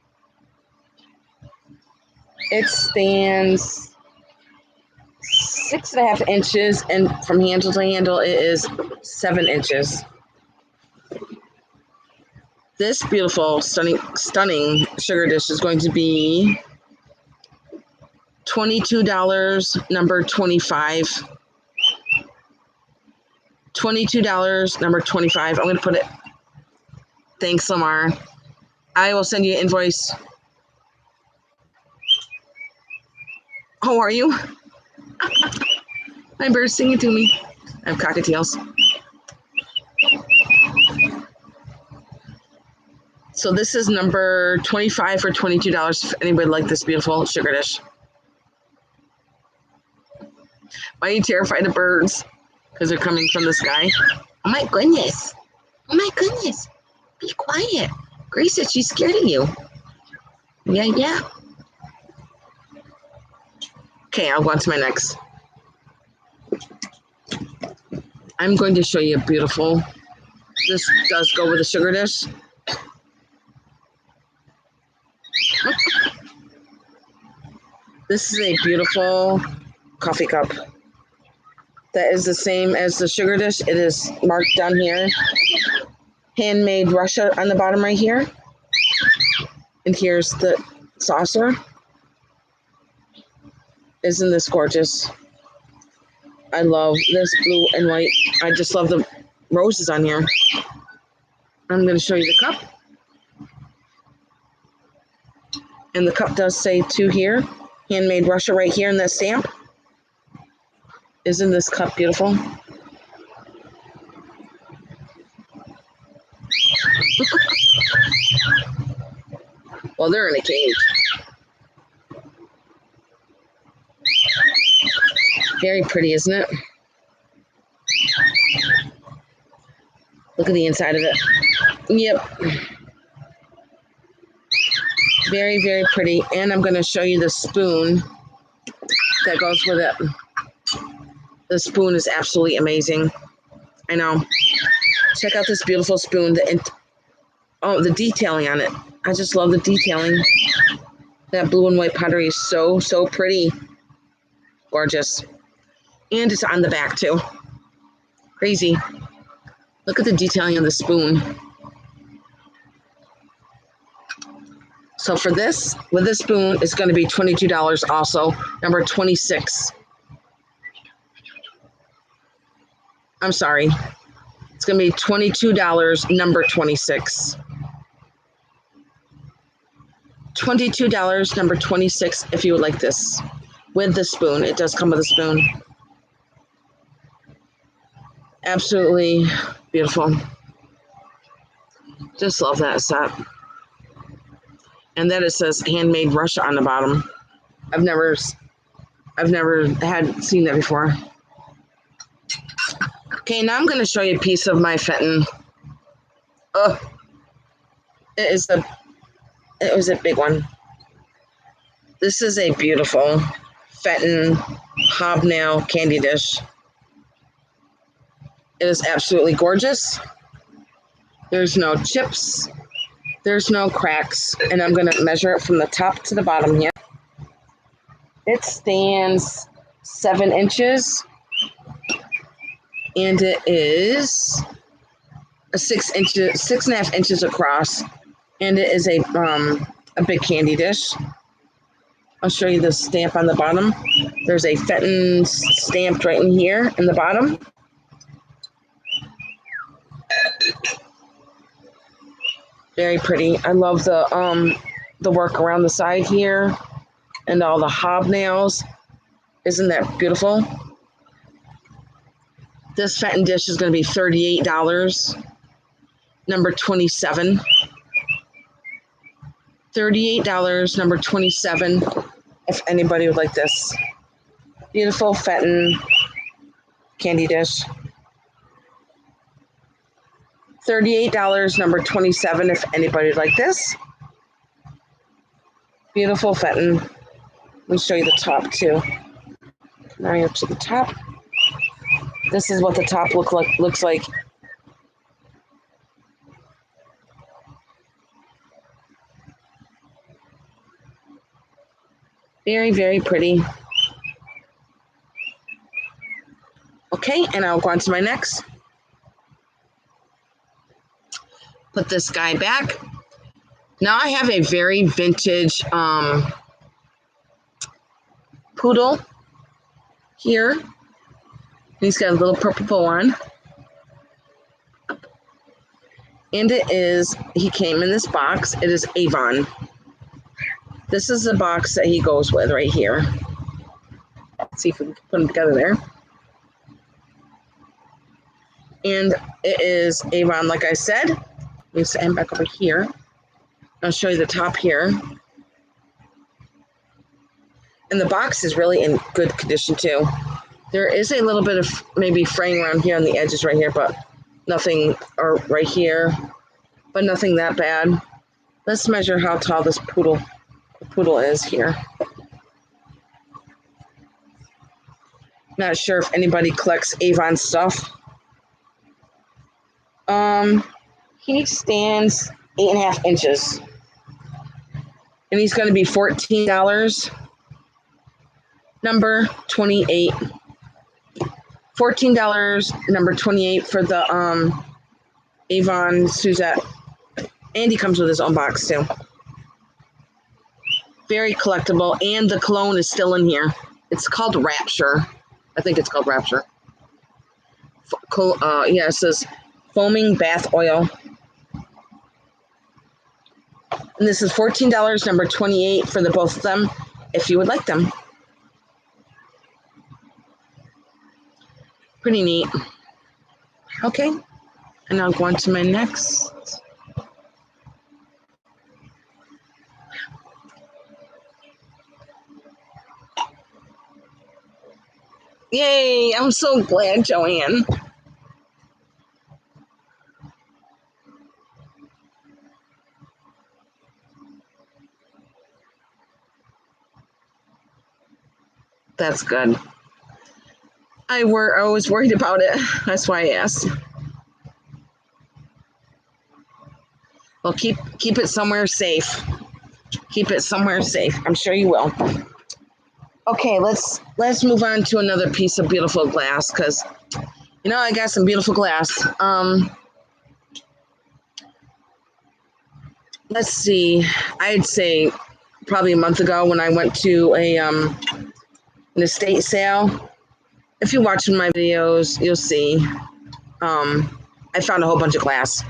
It stands 6.5 inches, and from handle to handle, it is 7 inches. This beautiful, stunning sugar dish is going to be $22, number 25. $22, number 25. I'm going to put it. Thanks, Lamar. I will send you an invoice. How are you? My bird's singing to me. I have cockatiels. So this is number 25 for $22 if anybody would like this beautiful sugar dish. Why are you terrified of birds? Because they're coming from the sky. Oh my goodness. Oh my goodness. Be quiet. Grace said she's scared of you. Yeah. Okay, I'll go on to my next. I'm going to show you a beautiful. This does go with a sugar dish. This is a beautiful coffee cup. That is the same as the sugar dish. It is marked down here. Handmade Russia on the bottom right here. And here's the saucer. Isn't this gorgeous? I love this blue and white. I just love the roses on here. I'm going to show you the cup. And the cup does say to here. Handmade Russia right here in that stamp. Isn't this cup beautiful? Well, they're in a cage. Very pretty, isn't it? Look at the inside of it. Yep. Very, very pretty. And I'm going to show you the spoon that goes with it. The spoon is absolutely amazing. I know. Check out this beautiful spoon. The detailing on it. I just love the detailing. That blue and white pottery is so, so pretty. Gorgeous. And it's on the back too. Crazy. Look at the detailing on the spoon. So for this, with this spoon, it's going to be $22 also. Number 26. I'm sorry. It's going to be $22, number 26. $22, number 26, if you would like this. With the spoon. It does come with a spoon. Absolutely beautiful. Just love that set. And then it says handmade Russia on the bottom. I've never seen that before. Okay, now I'm going to show you a piece of my Fenton. Oh, it was a big one. This is a beautiful Fenton hobnail candy dish. It is absolutely gorgeous. There's no chips. There's no cracks. And I'm going to measure it from the top to the bottom here. It stands 7 inches. And it is 6.5 inches across. And it is a big candy dish. I'll show you the stamp on the bottom. There's a Fenton stamped right in here in the bottom. Very pretty. I love the work around the side here and all the hobnails. Isn't that beautiful? This Fenton dish is going to be $38. Number 27. $38, number 27, if anybody would like this. Beautiful Fenton candy dish. $38, number 27, if anybody like this. Beautiful Fenton. Let me show you the top too. Now up to the top. This is what the top looks like. Very, very pretty. Okay, and I'll go on to my next. Put this guy back. Now I have a very vintage poodle here. He's got a little purple bow on. And he came in this box. It is Avon. This is the box that he goes with right here. Let's see if we can put them together there. And it is Avon, like I said. Let me set him back over here. I'll show you the top here. And the box is really in good condition too. There is a little bit of maybe fraying around here on the edges right here, but nothing, or right here, but nothing that bad. Let's measure how tall this poodle is here. Not sure if anybody collects Avon stuff. He stands 8.5 inches. And he's going to be $14. Number 28. $14, number 28 for the Avon Suzette. And he comes with his own box too. Very collectible. And the cologne is still in here. It's called Rapture. I think it's called Rapture. Yeah, it says foaming bath oil. And this is $14, number 28 for the both of them, if you would like them. Pretty neat. Okay, and I'll go on to my next. Yay, I'm so glad, Joanne. That's good. I was worried about it. That's why I asked. Well, keep it somewhere safe. Keep it somewhere safe. I'm sure you will. Okay, let's move on to another piece of beautiful glass, because I got some beautiful glass. Let's see. I'd say probably a month ago when I went to an estate sale. If you're watching my videos, you'll see I found a whole bunch of glass,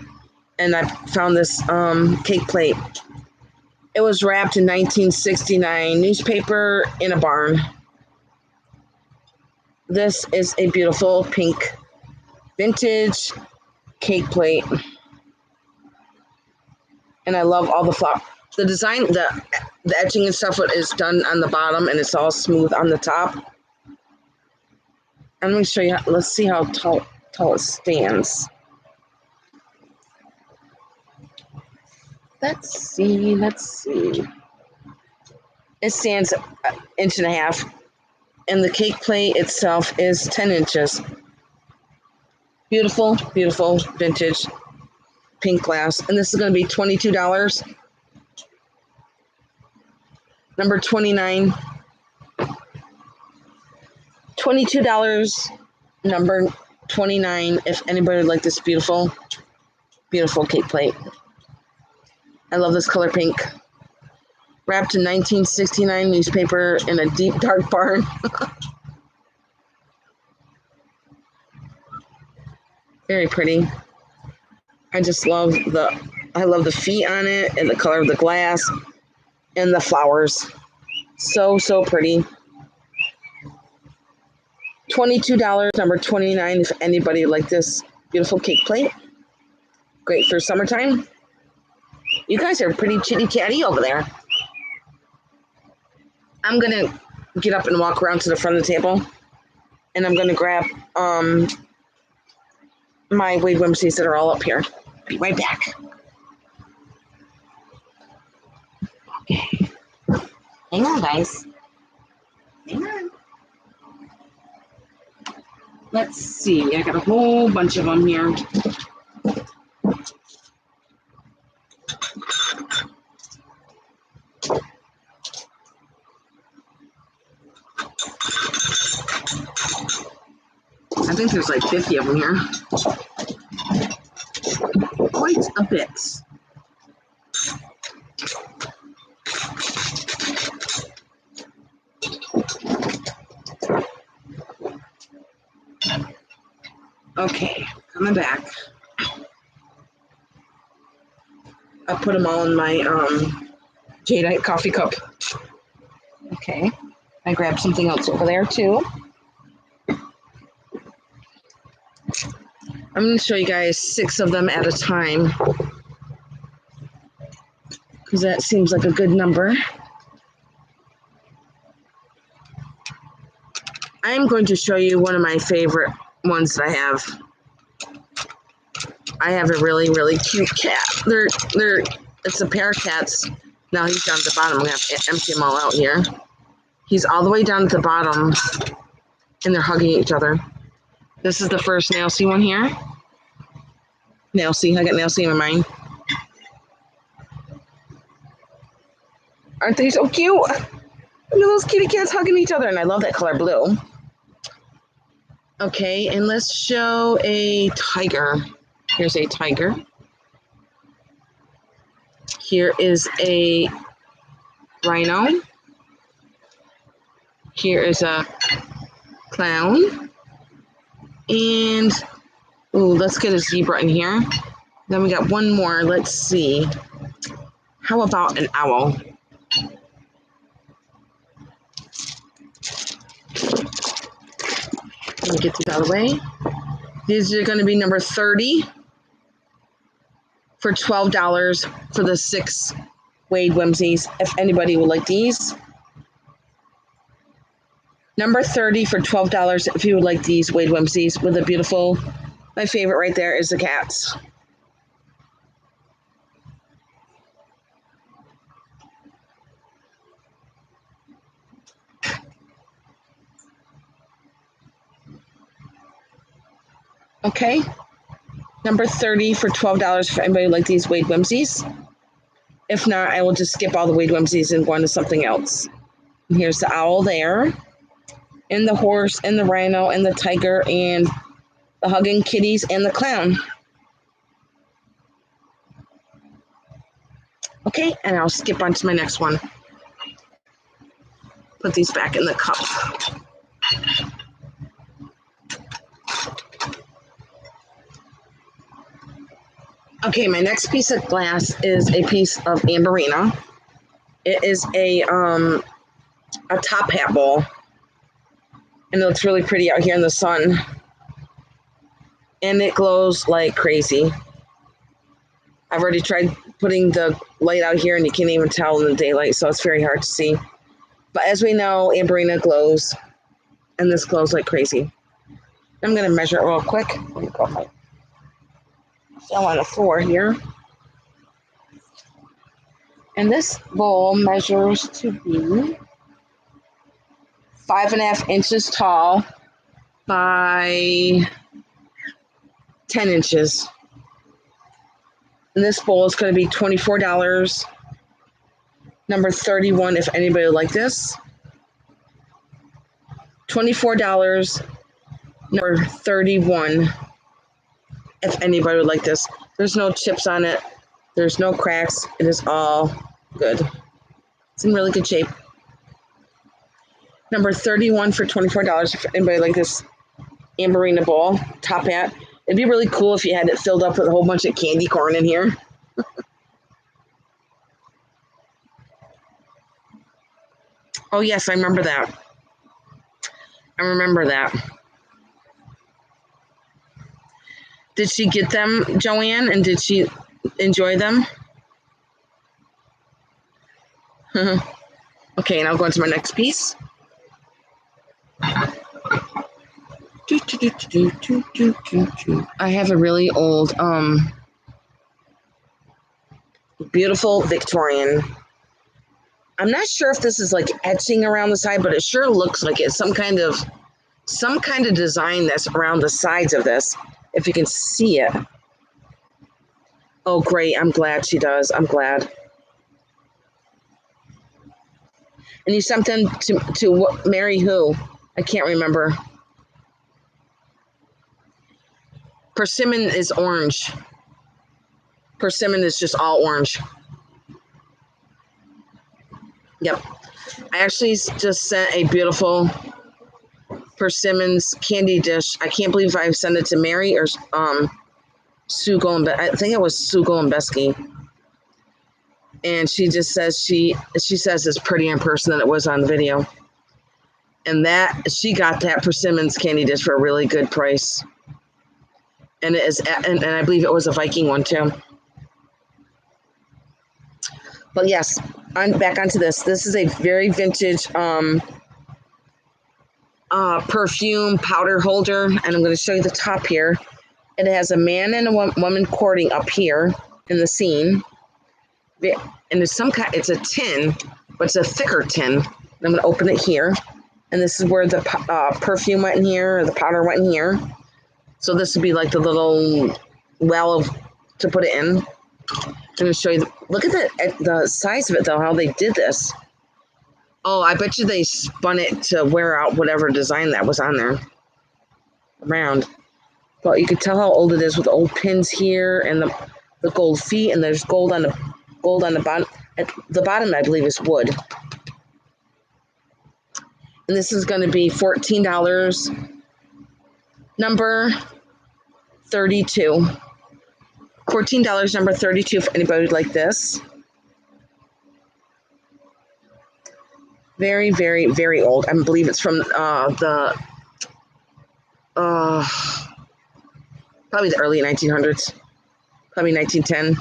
and I found this cake plate. It was wrapped in 1969 newspaper in a barn. This is a beautiful pink vintage cake plate, and I love all the flower. The design, the etching and stuff is done on the bottom, and it's all smooth on the top. I'm going to show you. Let's see how tall it stands. Let's see. It stands 1.5 inches, and the cake plate itself is 10 inches. Beautiful, beautiful vintage pink glass, and this is going to be $22. Number 29. $22, number 29, if anybody would like this beautiful, beautiful cake plate. I love this color pink. Wrapped in 1969 newspaper in a deep, dark barn. Very pretty. I love the feet on it and the color of the glass and the flowers. So, so pretty. $22, number 29, if anybody like this beautiful cake plate. Great for summertime. You guys are pretty chitty chatty over there. I'm going to get up and walk around to the front of the table, and I'm going to grab my Wade Whimsies that are all up here. Be right back. Okay. Hang on, guys. Hang on. Let's see. I got a whole bunch of them here. I think there's like 50 of them here. Quite a bit. Okay, coming back. I put them all in my jadeite coffee cup. Okay, I grabbed something else over there too. I'm going to show you guys 6 of them at a time because that seems like a good number. I'm going to show you one of my favorite ones that I have. I have a really, really cute cat. It's a pair of cats. Now he's down at the bottom. I'm going to have to empty them all out here. He's all the way down at the bottom, and they're hugging each other. This is the first Nailsea one here. Nailsea. I got Nailsea in mind. Aren't they so cute? Look at those kitty cats hugging each other, and I love that color blue. Okay, and let's show a tiger. Here's a tiger. Here is a rhino. Here is a clown. And, ooh, let's get a zebra in here. Then we got one more. Let's see. How about an owl? Let me get these out of the way. These are going to be number 30 for $12 for the 6 Wade Whimsies, if anybody would like these. Number 30 for $12 if you would like these Wade Whimsies with a beautiful, my favorite right there is the cats. Okay, number 30 for $12 for anybody who like these Wade Whimsies. If not, I will just skip all the Wade Whimsies and go on to something else. And here's the owl there, and the horse, and the rhino, and the tiger, and the hugging kitties, and the clown. Okay, and I'll skip on to my next one. Put these back in the cup. Okay, my next piece of glass is a piece of amberina. It is a top hat bowl, and it looks really pretty out here in the sun. And it glows like crazy. I've already tried putting the light out here, and you can't even tell in the daylight, so it's very hard to see. But as we know, amberina glows, and this glows like crazy. I'm going to measure it real quick. Let me go my fell on the floor here. And this bowl measures to be 5.5 inches tall by 10 inches. And this bowl is going to be $24. Number 31, if anybody would like this. $24. Number 31, if anybody would like this. There's no chips on it. There's no cracks. It is all good. It's in really good shape. Number 31 for $24 if anybody would like this amberina bowl, top hat. It'd be really cool if you had it filled up with a whole bunch of candy corn in here. Oh, yes, I remember that. I remember that. Did she get them, Joanne, and did she enjoy them? Okay, and I'll go into my next piece. I have a really old Beautiful Victorian. I'm not sure if this is like etching around the side, but it sure looks like it's some kind of design that's around the sides of this, if you can see it. Oh, great. I'm glad she does. I'm glad. And you sent them to marry who? I can't remember. Persimmon is orange. Persimmon is just all orange. Yep. I actually just sent a beautiful persimmons candy dish. I can't believe I sent it to Mary or Sue Golden. I think it was Sue Goldenbesky. And she just says she says it's prettier in person than it was on the video. And that she got that persimmons candy dish for a really good price. And it is, and I believe it was a Viking one too. But yes, I'm back onto this. This is a very vintage perfume powder holder, and I'm going to show you the top here. It has a man and a woman courting up here in the scene. And there's some kind, it's a tin, but it's a thicker tin. I'm going to open it here. And this is where the perfume went in here, or the powder went in here. So this would be like the little well to put it in. I'm going to show you. Look at the size of it, though, how they did this. Oh, I bet you they spun it to wear out whatever design that was on there around. But you could tell how old it is with the old pins here and the gold feet, and there's gold on the bottom. At the bottom, I believe, is wood. And this is going to be $14, number 32. $14, number 32 for anybody who'd like this. Very, very, very old. I believe it's from probably the early 1900s, probably 1910.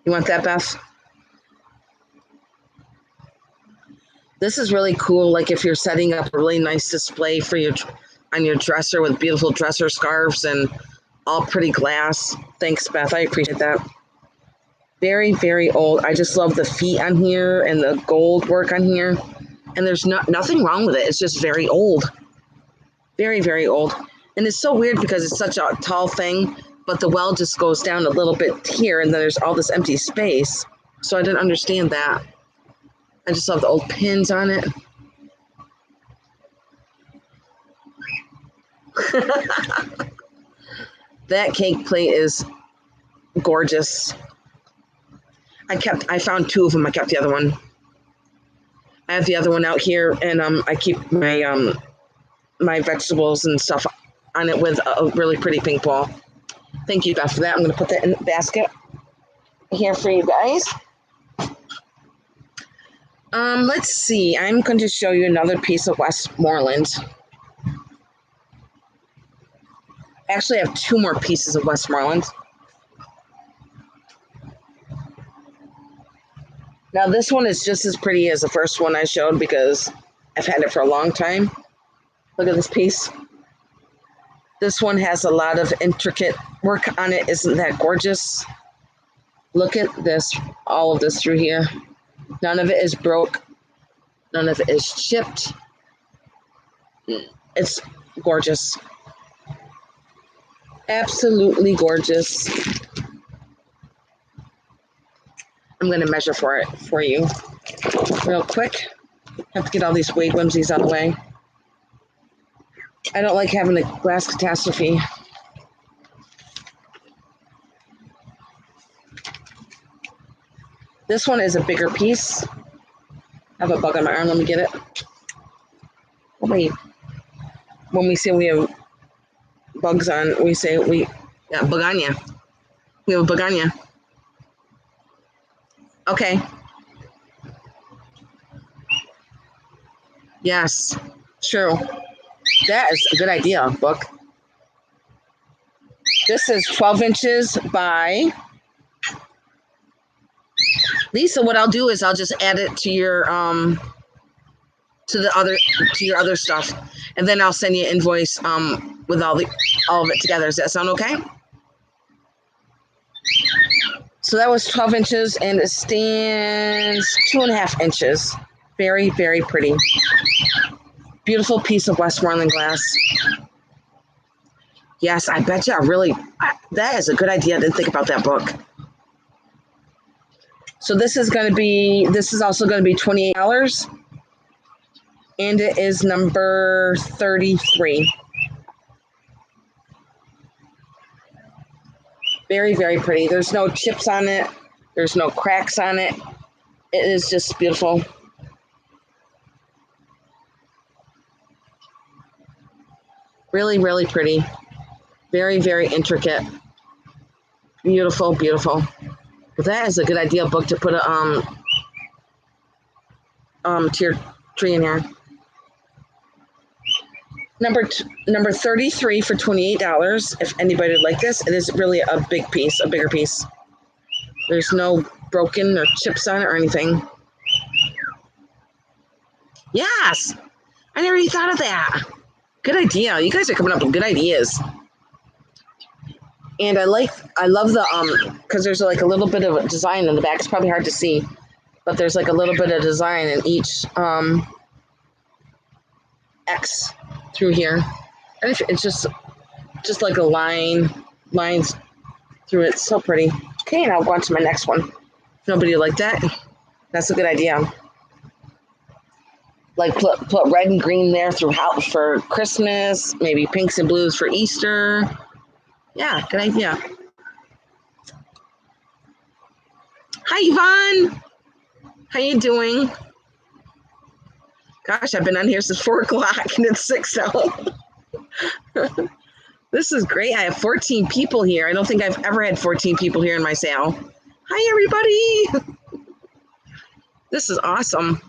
You want that, Beth? This is really cool. Like if you're setting up a really nice display for on your dresser with beautiful dresser scarves and all pretty glass. Thanks, Beth. I appreciate that. Very, very old. I just love the feet on here and the gold work on here. And there's nothing wrong with it. It's just very old. Very, very old. And it's so weird because it's such a tall thing, but the well just goes down a little bit here, and then there's all this empty space. So I didn't understand that. I just love the old pins on it. That cake plate is gorgeous. I found two of them. I kept the other one. I have the other one out here, and I keep my my vegetables and stuff on it with a really pretty pink ball. Thank you, Beth, for that. I'm going to put that in the basket here for you guys. Let's see. I'm going to show you another piece of Westmoreland. Actually, I have two more pieces of Westmoreland. Now, this one is just as pretty as the first one I showed because I've had it for a long time. Look at this piece. This one has a lot of intricate work on it. Isn't that gorgeous? Look at this, all of this through here. None of it is broke. None of it is chipped. It's gorgeous. Absolutely gorgeous. I'm going to measure for it for you real quick. Have to get all these weighed whimsies out of the way. I don't like having a glass catastrophe. This one is a bigger piece. I have a bug on my arm. Let me get it. Wait. When we say we have bugs on, we say bug on ya. We have a bug on ya. Okay. Yes, true. That is a good idea, book. This is 12 inches by... Lisa, what I'll do is I'll just add it to your your other stuff, and then I'll send you an invoice with all of it together. Does that sound okay? So that was 12 inches, and it stands 2.5 inches. Very, very pretty. Beautiful piece of Westmoreland glass. Yes, I bet you that is a good idea. I didn't think about that book. So this is also going to be $28. And it is number 33. Very, very pretty. There's no chips on it. There's no cracks on it. It is just beautiful. Really, really pretty. Very, very intricate. Beautiful, beautiful. But that is a good idea book to put a tier tree in here. Number 33 for $28. If anybody would like this, it is really a big piece, a bigger piece. There's no broken or chips on it or anything. Yes, I never even thought of that. Good idea. You guys are coming up with good ideas. And I love the because there's like a little bit of a design in the back. It's probably hard to see, but there's like a little bit of design in each X through here, and it's just like a lines through it. So pretty. Okay, and I'll go on to my next one. If nobody like that, that's a good idea. Like put red and green there throughout for Christmas, maybe pinks and blues for Easter. Yeah, good idea. Hi, Yvonne. How you doing? Gosh, I've been on here since 4 o'clock and it's 6 now. This is great. I have 14 people here. I don't think I've ever had 14 people here in my sale. Hi, everybody. This is awesome.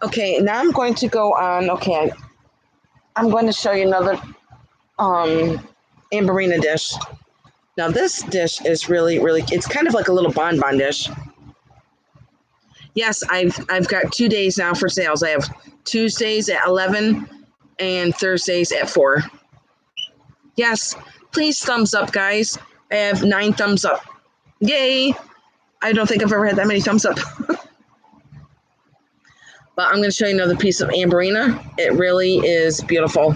Okay, now I'm going to go on. Okay, I'm going to show you another Amberina dish. Now this dish is really, really, it's kind of like a little bonbon dish. Yes, I've got 2 days now for sales. I have Tuesdays at 11 and Thursdays at 4. Yes, please thumbs up, guys. I have 9 thumbs up. Yay! I don't think I've ever had that many thumbs up. But I'm going to show you another piece of Amberina. It really is beautiful.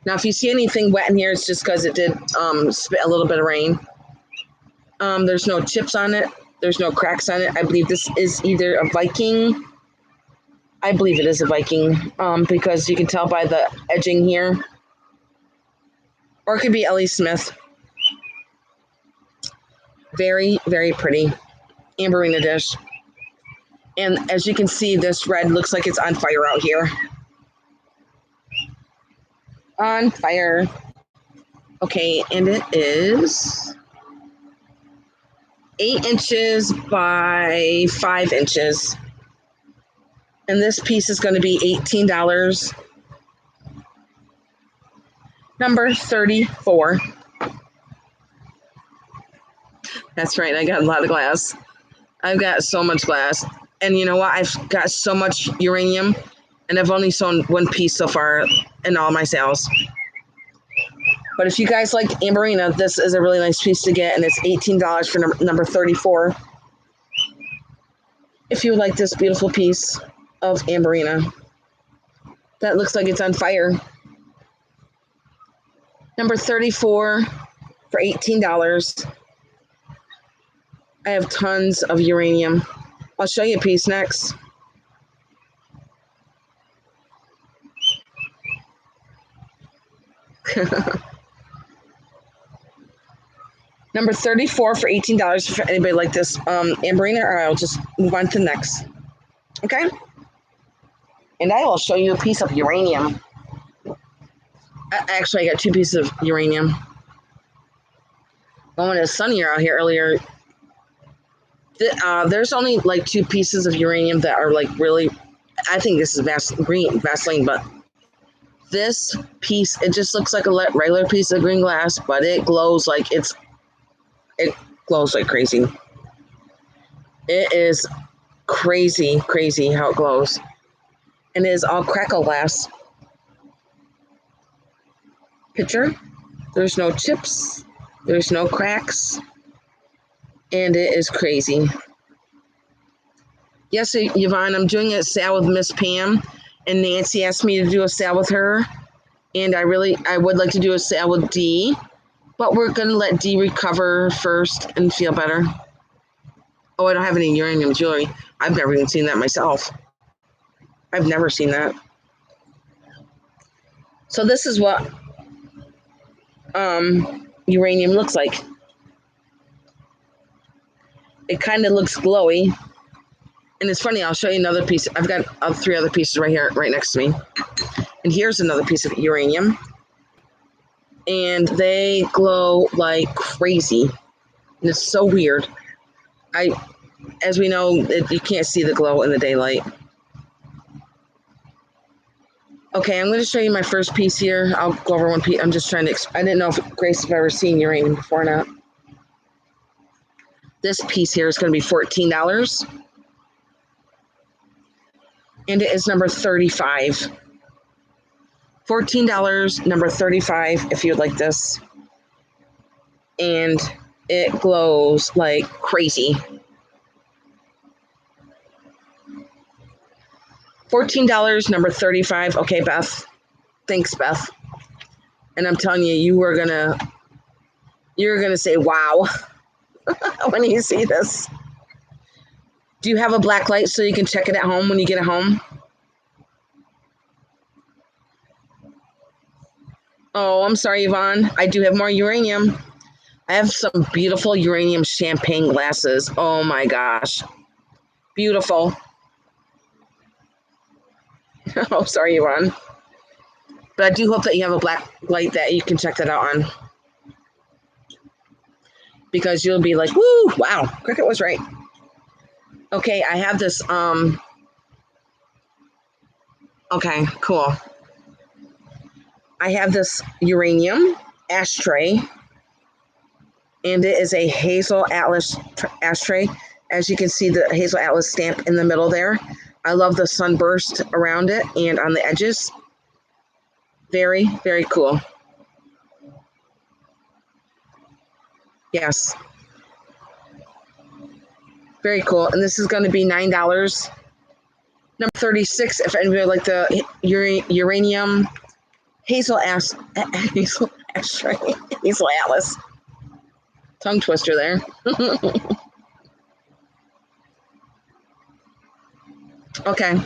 Now, if you see anything wet in here, it's just because it did spit a little bit of rain. There's no chips on it. There's no cracks on it. I believe this is either a Viking. I believe it is a Viking because you can tell by the edging here. Or it could be Ellie Smith. Very, very pretty Amberina dish. And as you can see, this red looks like it's on fire out here. On fire. Okay, and it is 8 inches by 5 inches. And this piece is going to be $18. Number 34. That's right, I got a lot of glass. I've got so much glass. And you know what? I've got so much uranium, and I've only sold 1 piece so far in all my sales. But if you guys like Amberina, this is a really nice piece to get, and it's $18 for number 34. If you would like this beautiful piece of Amberina, that looks like it's on fire. Number 34 for $18. I have tons of uranium. I'll show you a piece next. Number 34 for $18 for anybody like this Amberina, or I'll just move on to the next. Okay? And I will show you a piece of uranium. Actually, I got 2 pieces of uranium. When it was sunnier out here earlier, there's only like 2 pieces of uranium that are like really, I think this is Vaseline, but this piece, it just looks like a regular piece of green glass, but it glows like it glows like crazy. It is crazy, crazy how it glows. And it is all crackle glass. Picture, there's no chips, there's no cracks. And it is crazy. Yes, Yvonne, I'm doing a sale with Miss Pam, and Nancy asked me to do a sale with her. And I would like to do a sale with Dee, but we're going to let Dee recover first and feel better. Oh, I don't have any uranium jewelry. I've never even seen that myself. I've never seen that. So this is what uranium looks like. It kind of looks glowy. And it's funny, I'll show you another piece. I've got 3 other pieces right here, right next to me. And here's another piece of uranium. And they glow like crazy. And it's so weird. As we know, you can't see the glow in the daylight. Okay, I'm going to show you my first piece here. I'll go over one piece. I'm just trying to, I didn't know if Grace have ever seen uranium before or not. This piece here is going to be $14. And it is number 35. $14, number 35, if you'd like this. And it glows like crazy. $14, number 35. Okay, Beth. Thanks, Beth. And I'm telling you, you're gonna say, wow, when you see this. Do you have a black light so you can check it at home when you get it home? Oh, I'm sorry, Yvonne. I do have more uranium. I have some beautiful uranium champagne glasses. Oh my gosh. Beautiful. Oh, sorry, Yvonne. But I do hope that you have a black light that you can check that out on. Because you'll be like, woo, wow, Cricket was right. Okay, I have this, okay, cool. I have this uranium ashtray, and it is a hazel atlas ashtray. As you can see, the hazel atlas stamp in the middle there. I love the sunburst around it and on the edges. Very, very cool. Yes. Very cool. And this is going to be $9. Number 36, if anybody would like the uranium hazel ashtray, hazel atlas. Tongue twister there. Okay.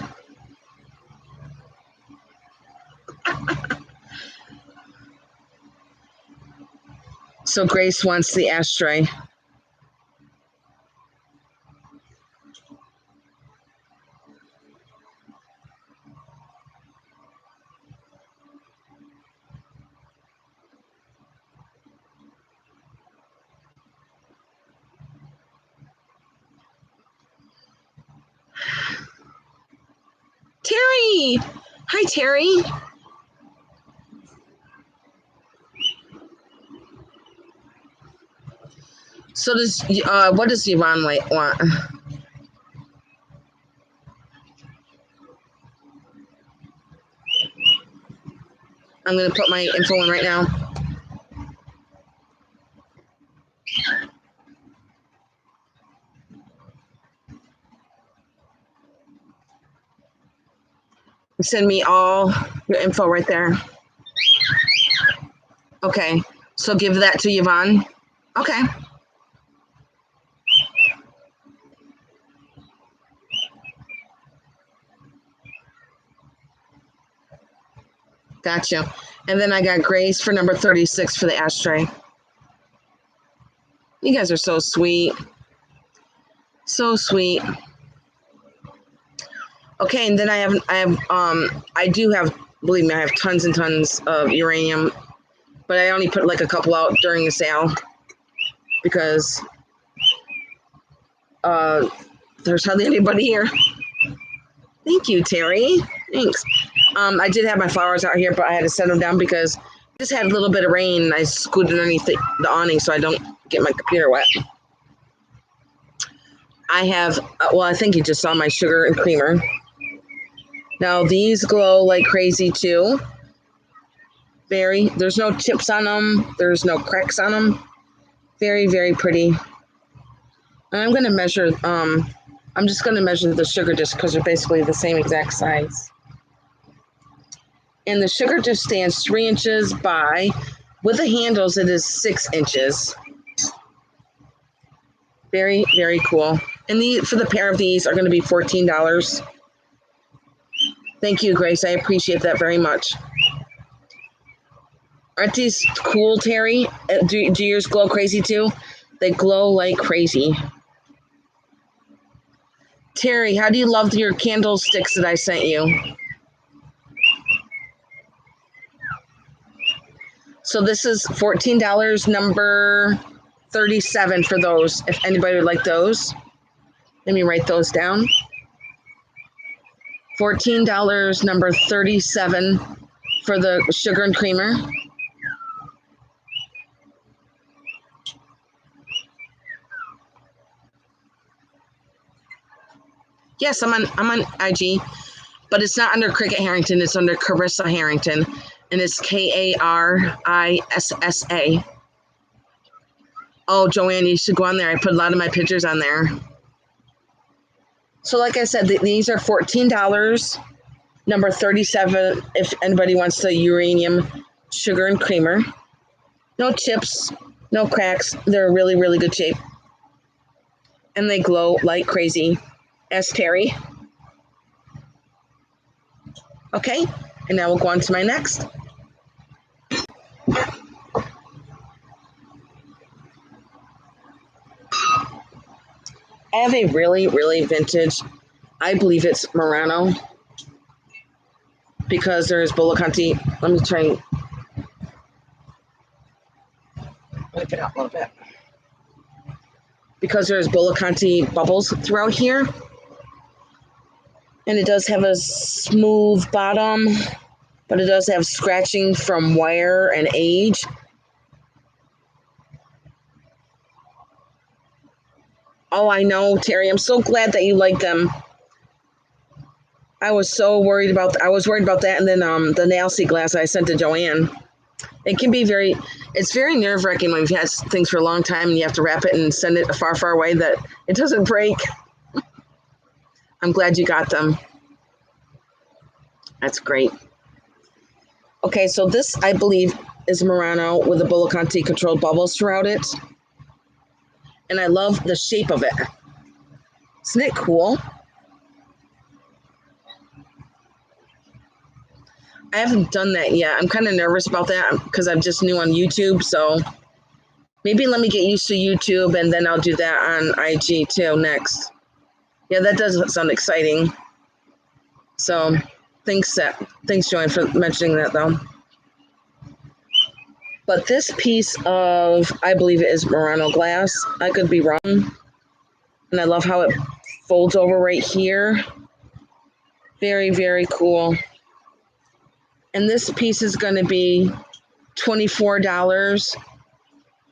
So Grace wants the ashtray. Terry! Hi, Terry. So what does Yvonne want? I'm going to put my info in right now. Send me all your info right there. Okay, so give that to Yvonne. Okay. Gotcha. And then I got Grace for number 36 for the ashtray. You guys are so sweet. So sweet. Okay, and then I do have, believe me, I have tons and tons of uranium, but I only put like a couple out during the sale because there's hardly anybody here. Thank you, Terry. Thanks. I did have my flowers out here, but I had to set them down because I just had a little bit of rain and I scooted underneath the awning so I don't get my computer wet. I have, well, I think you just saw my sugar and creamer. Now these glow like crazy too. There's no chips on them. There's no cracks on them. Very, very pretty. And I'm going to measure, I'm just going to measure the sugar disc because they're basically the same exact size. And the sugar disc stands 3 inches by, with the handles, it is 6 inches. Very, very cool. And for the pair of these are going to be $14. Thank you, Grace. I appreciate that very much. Aren't these cool, Terry? Do yours glow crazy too? They glow like crazy. Terry, how do you love your candlesticks that I sent you? So this is $14, number 37 for those, if anybody would like those. Let me write those down. $14, number 37 for the sugar and creamer. Yes, I'm on IG, but it's not under Cricket Harrington. It's under Carissa Harrington, and it's Karissa. Oh, Joanne, you should go on there. I put a lot of my pictures on there. So like I said, these are $14, number 37, if anybody wants the uranium sugar and creamer. No chips, no cracks. They're really, really good shape. And they glow like crazy. Ask Terry. Okay, and now we'll go on to my next. I have a really, really vintage, I believe it's Murano, because there's Bolocanti. Let me try. Wipe it out a little bit. Because there's Bolocanti bubbles throughout here. And it does have a smooth bottom, but it does have scratching from wear and age. Oh, I know, Terry. I'm so glad that you like them. I was so worried about that, and then the nail-seat glass I sent to Joanne. It can be it's very nerve-wracking when you've had things for a long time and you have to wrap it and send it far, far away that it doesn't break. I'm glad you got them. That's great. Okay, so this, I believe, is Murano with the Bolocanti controlled bubbles throughout it. And I love the shape of it. Isn't it cool? I haven't done that yet. I'm kind of nervous about that because I'm just new on YouTube. So maybe let me get used to YouTube and then I'll do that on IG too next. Yeah, that does sound exciting. So thanks, Joanne, for mentioning that though. But this piece of, I believe it is Murano glass. I could be wrong. And I love how it folds over right here. Very, very cool. And this piece is going to be $24,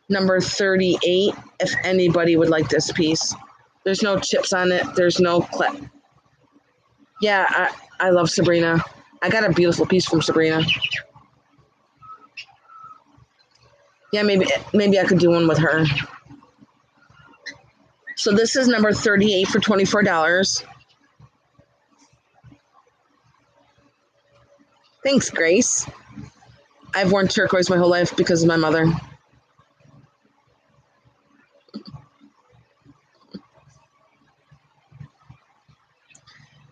number 38, if anybody would like this piece. There's no chips on it. There's no clip. Yeah, I love Sabrina. I got a beautiful piece from Sabrina. Yeah, maybe I could do one with her. So this is number 38 for $24. Thanks, Grace. I've worn turquoise my whole life because of my mother.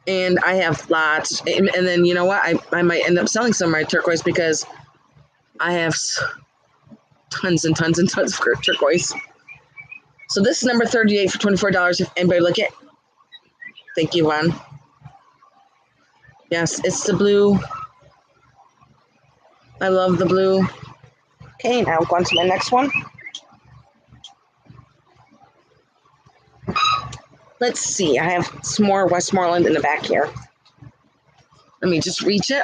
And I have lots. And then, you know what? I might end up selling some of my turquoise because I have tons and tons and tons of turquoise. So this is number 38 for $24. If anybody look it. Thank you, Juan. Yes, it's the blue. I love the blue. Okay, now go on to my next one. Let's see. I have some more Westmoreland in the back here. Let me just reach it.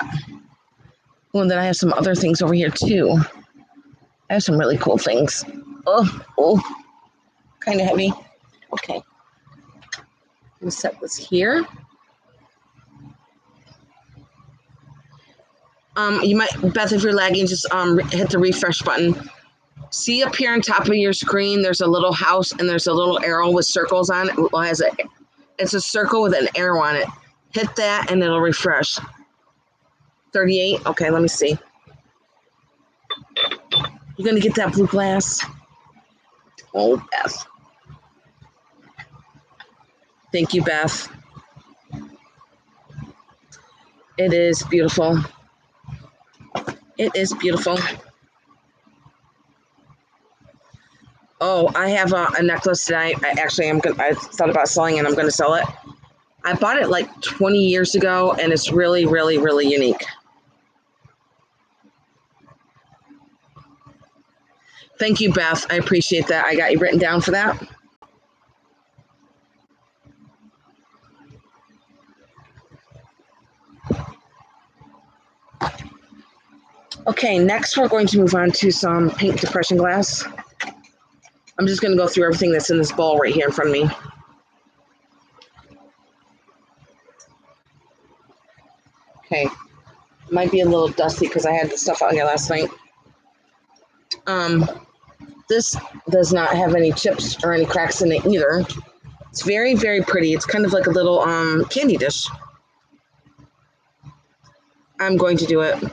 Oh, and then I have some other things over here too. I have some really cool things. Oh, kind of heavy. Okay. I'm going to set this here. You might, Beth, if you're lagging, just hit the refresh button See up here on top of your screen, there's a little house and there's a little arrow with circles on it. Well, it's a circle with an arrow on it. Hit that and it'll refresh. 38. Okay, let me see. You're going to get that blue glass? Oh, Beth. Thank you, Beth. It is beautiful. It is beautiful. Oh, I have a necklace that I thought about selling and I'm going to sell it. I bought it like 20 years ago and it's really, really, really unique. Thank you, Beth. I appreciate that. I got you written down for that. Okay, next we're going to move on to some pink depression glass. I'm just going to go through everything that's in this bowl right here in front of me. Okay, might be a little dusty because I had the stuff out here last night. This does not have any chips or any cracks in it either. It's very, very pretty. It's kind of like a little candy dish. I'm going to do it.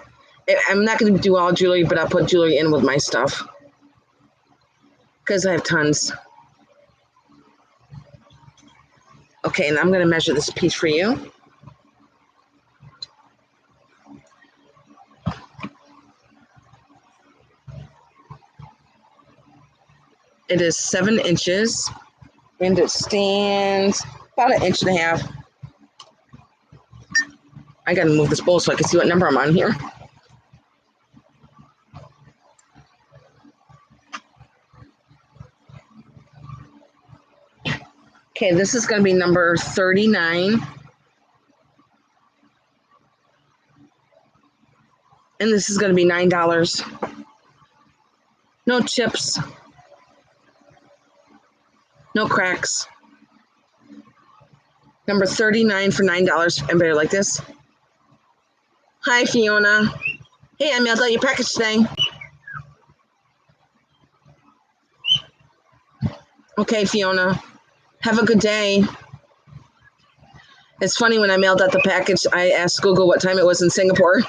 I'm not going to do all jewelry, but I'll put jewelry in with my stuff because I have tons. Okay, and I'm going to measure this piece for you. It is 7 inches, and it stands about 1.5 inches. I got to move this bowl so I can see what number I'm on here. Okay, this is going to be number 39. And this is going to be $9. No chips. No cracks. Number 39 for $9. Everybody like this? Hi, Fiona. Hey, I mailed out your package today. Okay, Fiona. Have a good day. It's funny, when I mailed out the package, I asked Google what time it was in Singapore.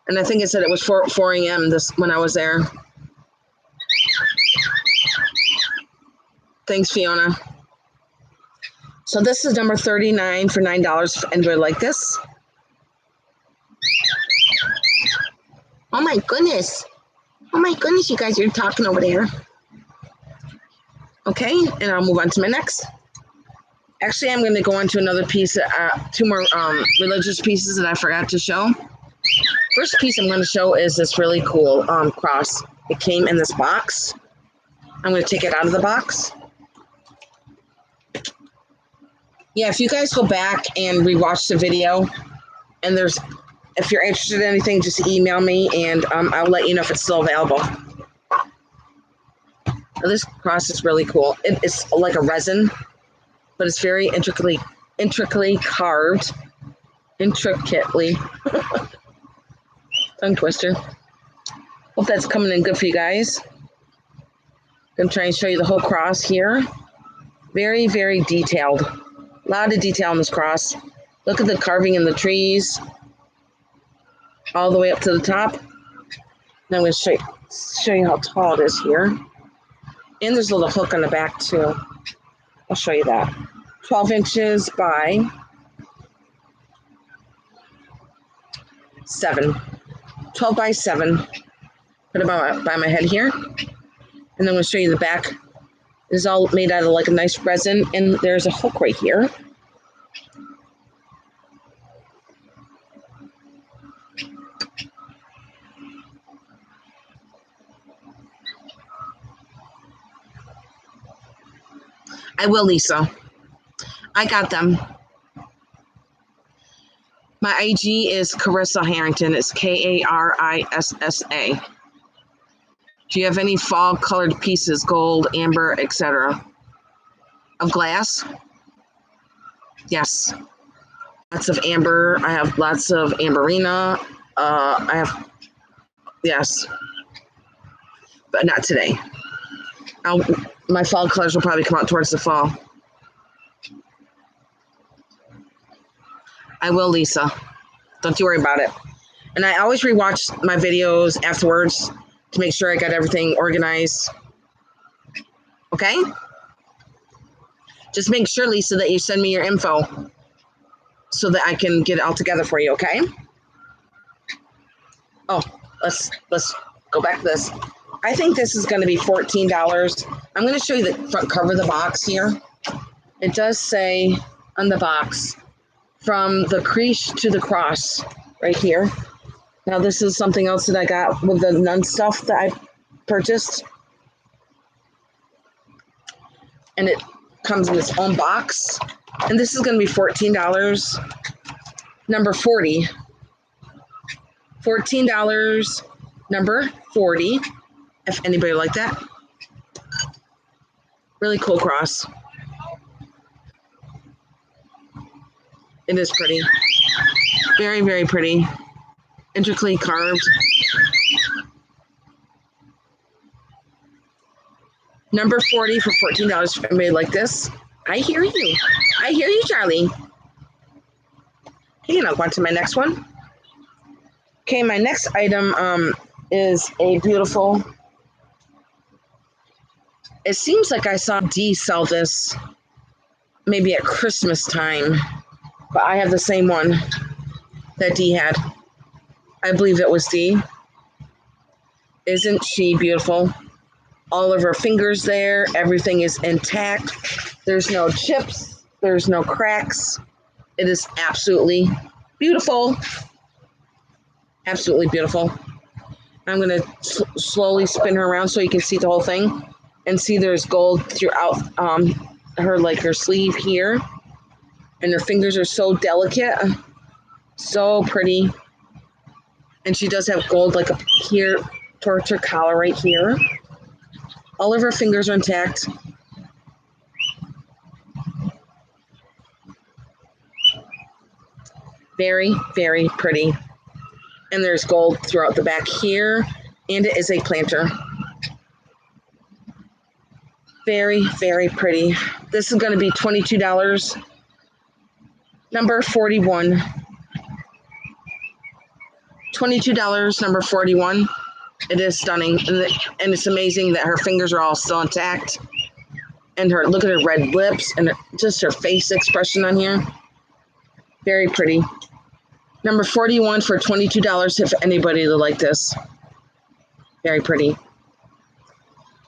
And I think it said it was 4 a.m. when I was there. Thanks, Fiona. So this is number 39 for $9. Anybody like this? Oh my goodness. Oh my goodness, you guys are talking over there. Okay, and I'll move on to my next. Actually, I'm going to go on to another piece, 2 more religious pieces that I forgot to show. First piece I'm going to show is this really cool cross. It came in this box. I'm going to take it out of the box. Yeah, if you guys go back and rewatch the video, and if you're interested in anything, just email me and I'll let you know if it's still available. Now, this cross is really cool. It's like a resin, but it's very intricately carved. Intricately. Tongue twister. Hope that's coming in good for you guys. I'm going to try and show you the whole cross here. Very, very detailed. A lot of detail on this cross. Look at the carving in the trees. All the way up to the top. Now I'm going to show you how tall it is here. And there's a little hook on the back too. I'll show you that. 12 inches by 7. 12 by 7. Put it by my head here. And then I'm going to show you the back. This is all made out of like a nice resin. And there's a hook right here. I will, Lisa. I got them. My IG is Carissa Harrington. It's Karissa. Do you have any fall colored pieces, gold, amber, etc.? Of glass? Yes. Lots of amber. I have lots of amberina. Yes. but not today. My fall colors will probably come out towards the fall. I will, Lisa. Don't you worry about it. And I always rewatch my videos afterwards to make sure I got everything organized. Okay? Just make sure, Lisa, that you send me your info so that I can get it all together for you, okay? Oh, let's go back to this. I think this is going to be $14. I'm going to show you the front cover of the box here. It does say on the box, from the crease to the cross, right here. Now, this is something else that I got with the nun stuff that I purchased. And it comes in its own box. And this is going to be $14. Number 40. $14, number 40, if anybody like that. Really cool cross. It is pretty. Very, very pretty. Intricately carved. Number 40 for $14 if anybody like this. I hear you. I hear you, Charlie. Okay, and I'll go on to my next one. Okay, my next item is a beautiful. It seems like I saw Dee sell this maybe at Christmas time, but I have the same one that Dee had. I believe it was Dee. Isn't she beautiful? All of her fingers there. Everything is intact. There's no chips. There's no cracks. It is absolutely beautiful. Absolutely beautiful. I'm going to slowly spin her around so you can see the whole thing. And see there's gold throughout her sleeve here. And her fingers are so delicate. So pretty. And she does have gold like up here towards her collar right here. All of her fingers are intact. Very, very pretty. And there's gold throughout the back here. And it is a planter. Very, very pretty. This is going to be $22. Number 41. $22, number 41. It is stunning. And it's amazing that her fingers are all still intact. And look at her red lips and just her face expression on here. Very pretty. Number 41 for $22 if anybody would like this. Very pretty.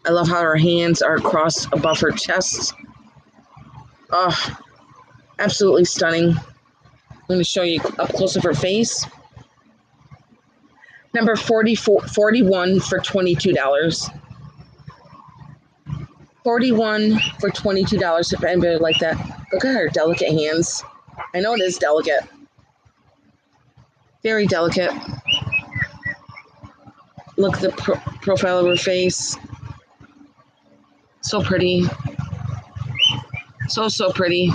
I love how her hands are crossed above her chest. Oh, absolutely stunning. I'm going to show you up close of her face. Number 41 for $22. 41 for $22 if anybody would like that. Look at her delicate hands. I know it is delicate. Very delicate. Look at the profile of her face. So pretty. So, so pretty.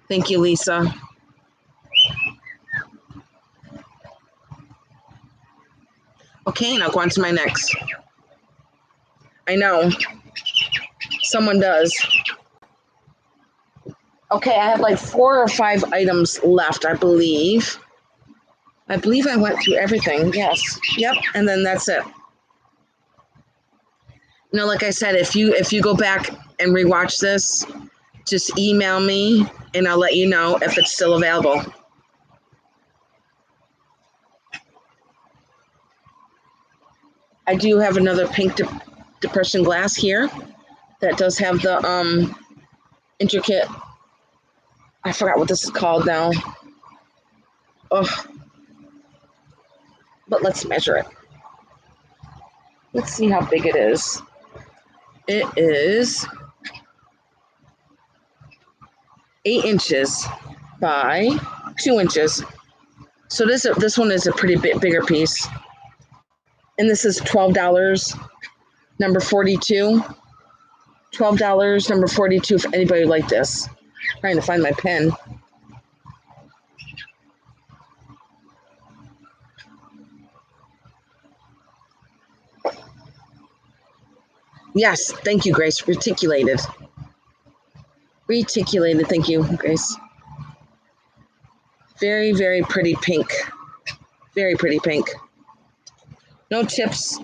Thank you, Lisa. Okay, now go on to my next. I know. Someone does. Okay, I have like 4 or 5 items left, I believe. I believe I went through everything. Yes. Yep. And then that's it. You know, like I said, if you go back and rewatch this, just email me and I'll let you know if it's still available. I do have another pink depression glass here that does have the intricate, I forgot what this is called now. Oh. But let's measure it. Let's see how big it is. It is 8 inches by 2 inches. So this one is a pretty bit bigger piece. And this is $12, number 42. $12, number 42, if anybody would like this. I'm trying to find my pen. Yes, thank you, Grace. Reticulated. Reticulated, thank you, Grace. Very, very pretty pink. Very pretty pink. No chips,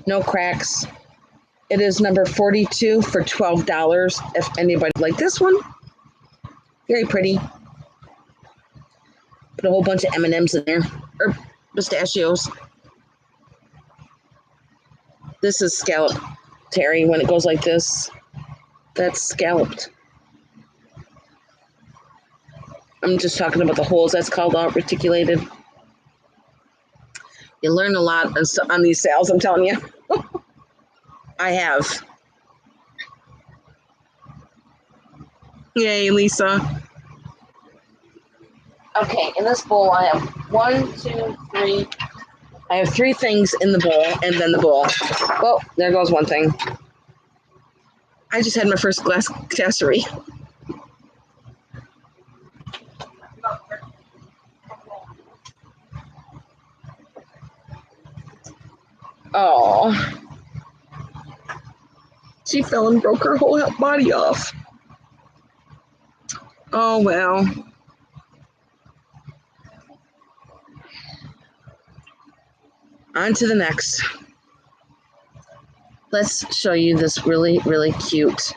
no cracks. It is number 42 for $12. If anybody like this one, very pretty. Put a whole bunch of M&Ms in there, or pistachios. This is scalloped, Terry. When it goes like this, that's scalloped. I'm just talking about the holes. That's called reticulated. You learn a lot on these sales, I'm telling you. I have. Yay, Lisa. Okay, in this bowl, I have 1, 2, 3. I have 3 things in the bowl, and then the bowl. Oh, there goes one thing. I just had my first glass accessory. Oh. She fell and broke her whole body off. Oh, well. On to the next. Let's show you this really, really cute.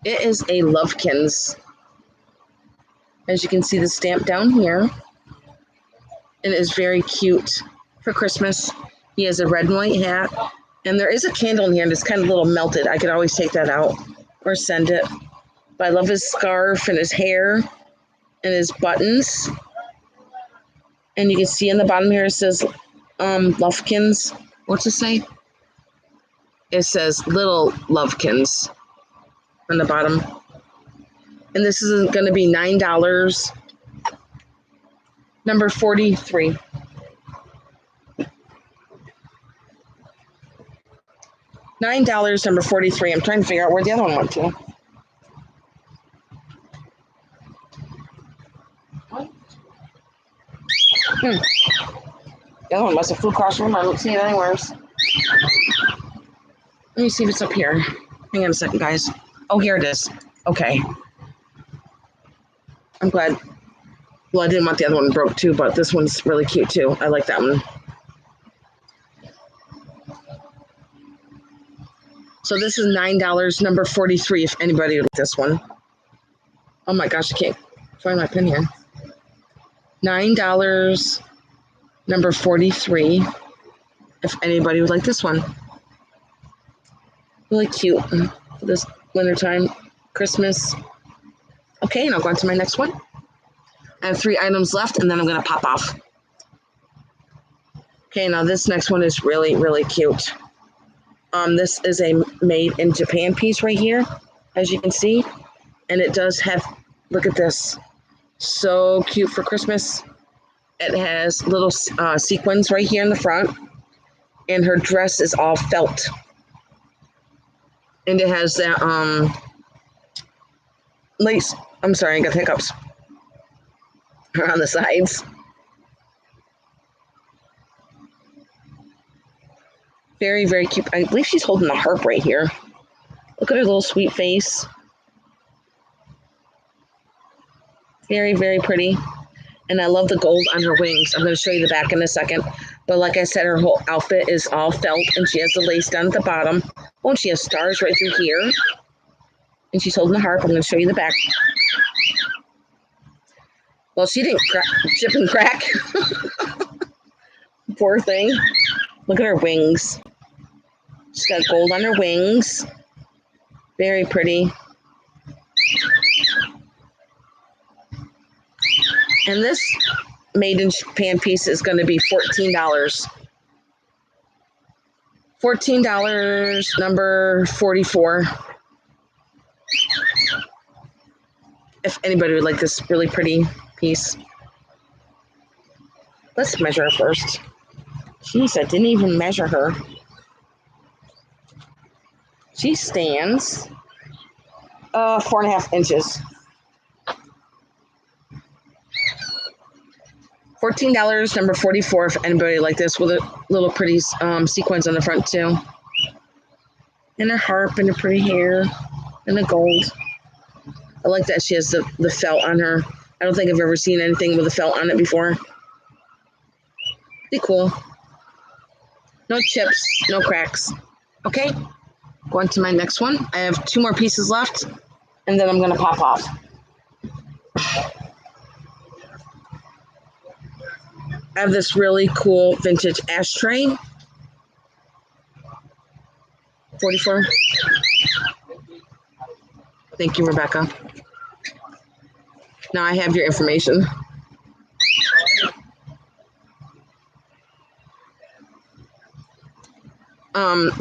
It is a Lovekins. As you can see the stamp down here. It is very cute for Christmas. He has a red and white hat. And there is a candle in here and it's kind of a little melted. I could always take that out or send it. But I love his scarf and his hair and his buttons. And you can see in the bottom here it says Lovekins. What's it say? It says Little Lovekins on the bottom. And this is going to be $9. Number 43. $9, number 43. I'm trying to figure out where the other one went to. The other one must have flew across the room. I don't see it anywhere. Let me see if it's up here. Hang on a second, guys. Oh, here it is. Okay. I'm glad. Well, I didn't want the other one broke too, but this one's really cute too. I like that one. So this is $9, number 43, if anybody would like this one. Oh my gosh, I can't find my pin here. $9, number 43, if anybody would like this one. Really cute for this wintertime, Christmas. Okay, and I'll go on to my next one. I have 3 items left, and then I'm going to pop off. Okay, now this next one is really, really cute. This is a made in Japan piece right here, as you can see. And it does have, look at this. So cute for Christmas. It has little sequins right here in the front. And her dress is all felt. And it has that lace. I'm sorry, I got hiccups. On the sides. Very, very cute. I believe she's holding a harp right here. Look at her little sweet face. Very, very pretty. And I love the gold on her wings. I'm going to show you the back in a second. But like I said, her whole outfit is all felt. And she has the lace down at the bottom. Oh, and she has stars right through here. And she's holding the harp. I'm going to show you the back. Well, she didn't chip and crack. Poor thing. Look at her wings. She's got gold on her wings. Very pretty. And this made in Japan piece is going to be $14. $14, number 44. If anybody would like this really pretty piece. Let's measure her first. Jeez, I didn't even measure her. She stands 4.5 inches. $14, number 44, if anybody like this, with a little pretty sequins on the front too. And her harp and her pretty hair and the gold. I like that she has the felt on her. I don't think I've ever seen anything with a felt on it before. Pretty cool. No chips, no cracks. Okay, going to my next one. I have 2 more pieces left, and then I'm going to pop off. I have this really cool vintage ashtray. 44. Thank you, Rebecca. Now I have your information.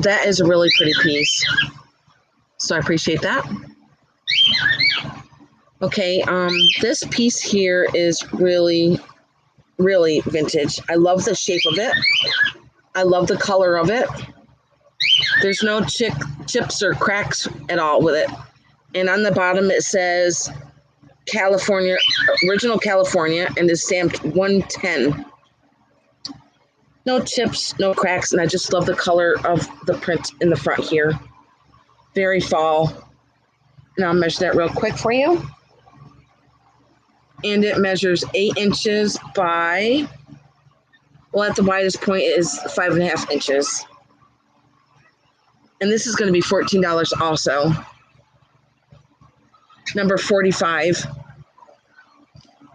That is a really pretty piece. So I appreciate that. Okay, this piece here is really, really vintage. I love the shape of it. I love the color of it. There's no chips or cracks at all with it. And on the bottom it says California, original California, and is stamped 110. No chips, no cracks, and I just love the color of the print in the front here. Very fall. And I'll measure that real quick for you. And it measures 8 inches by, well, at the widest point it is 5.5 inches. And this is going to be $14 also. Number 45.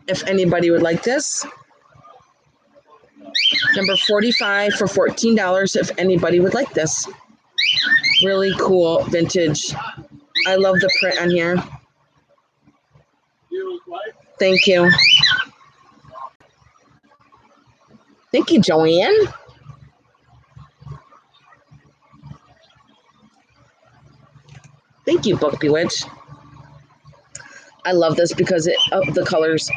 If anybody would like this. Number 45 for $14 if anybody would like this. Really cool vintage. I love the print on here. Thank you. Thank you, Joanne. Thank you, Book Bewitch. I love this because of the colors.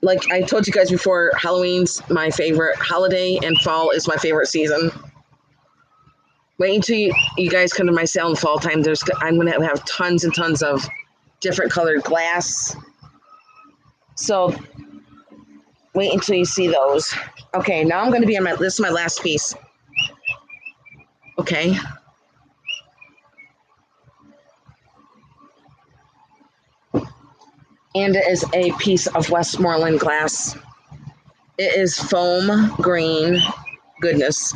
Like I told you guys before, Halloween's my favorite holiday and fall is my favorite season. Wait until you guys come to my sale in fall time. I'm going to have tons and tons of different colored glass. So wait until you see those. Okay, now I'm going to be on this is my last piece. Okay. And it is a piece of Westmoreland glass. It is foam green. Goodness.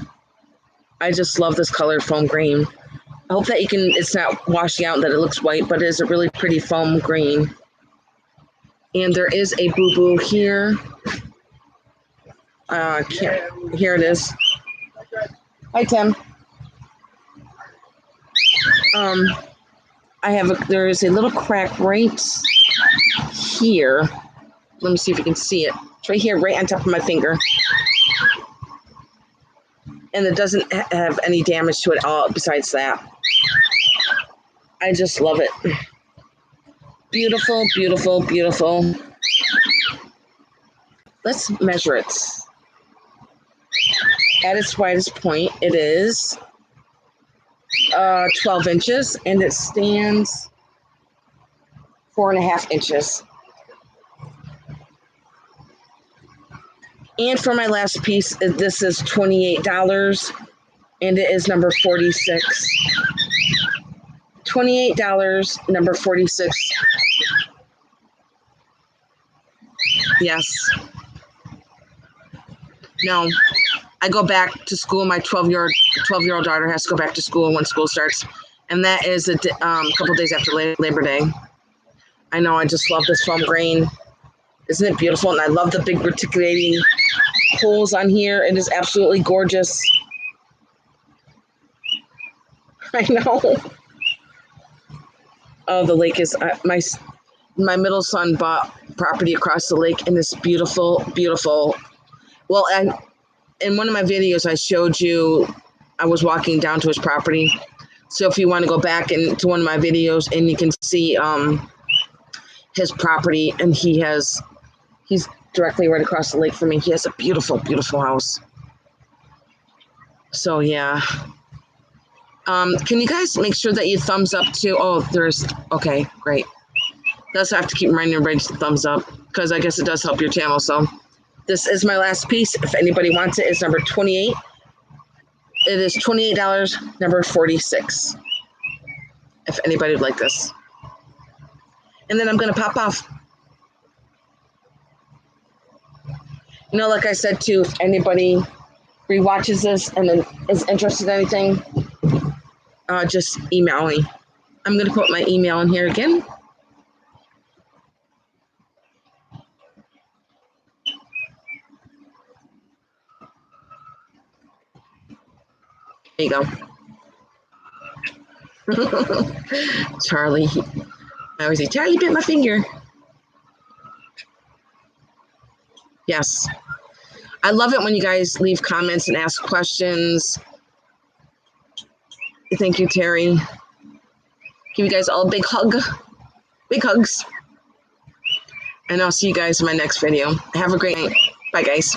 I just love this color, foam green. I hope that it's not washing out, that it looks white, but it is a really pretty foam green. And there is a boo-boo here. Here it is. Hi, Tim. There is a little crack right here. Let me see if you can see it. It's right here, right on top of my finger. And it doesn't have any damage to it at all besides that. I just love it. Beautiful, beautiful, beautiful. Let's measure it. At its widest point, it is 12 inches, and it stands 4.5 inches. And for my last piece, this is $28, and it is number 46. $28, number 46. Yes. No, I go back to school. My 12-year-old daughter has to go back to school when school starts, and that is a couple days after Labor Day. I know. I just love this foam grain. Isn't it beautiful? And I love the big reticulating holes on here. It is absolutely gorgeous. I know. Oh, the lake is my middle son bought property across the lake, and it's beautiful, beautiful. Well, in one of my videos, I showed you I was walking down to his property. So if you want to go back into one of my videos, and you can see his property, and he's directly right across the lake from me. He has a beautiful, beautiful house. So yeah. Can you guys make sure that you thumbs up too? Oh, okay, great. That's I have to keep reminding everybody to thumbs up, because I guess it does help your channel. So this is my last piece. If anybody wants it, it's number 28. It is $28, number 46. If anybody would like this. And then I'm going to pop off. You know, like I said too, if anybody rewatches this and then is interested in anything, just email me. I'm going to put my email in here again. There you go. Charlie. I always say, Charlie bit my finger. Yes. I love it when you guys leave comments and ask questions. Thank you, Terry. Give you guys all a big hug. Big hugs. And I'll see you guys in my next video. Have a great night. Bye, guys.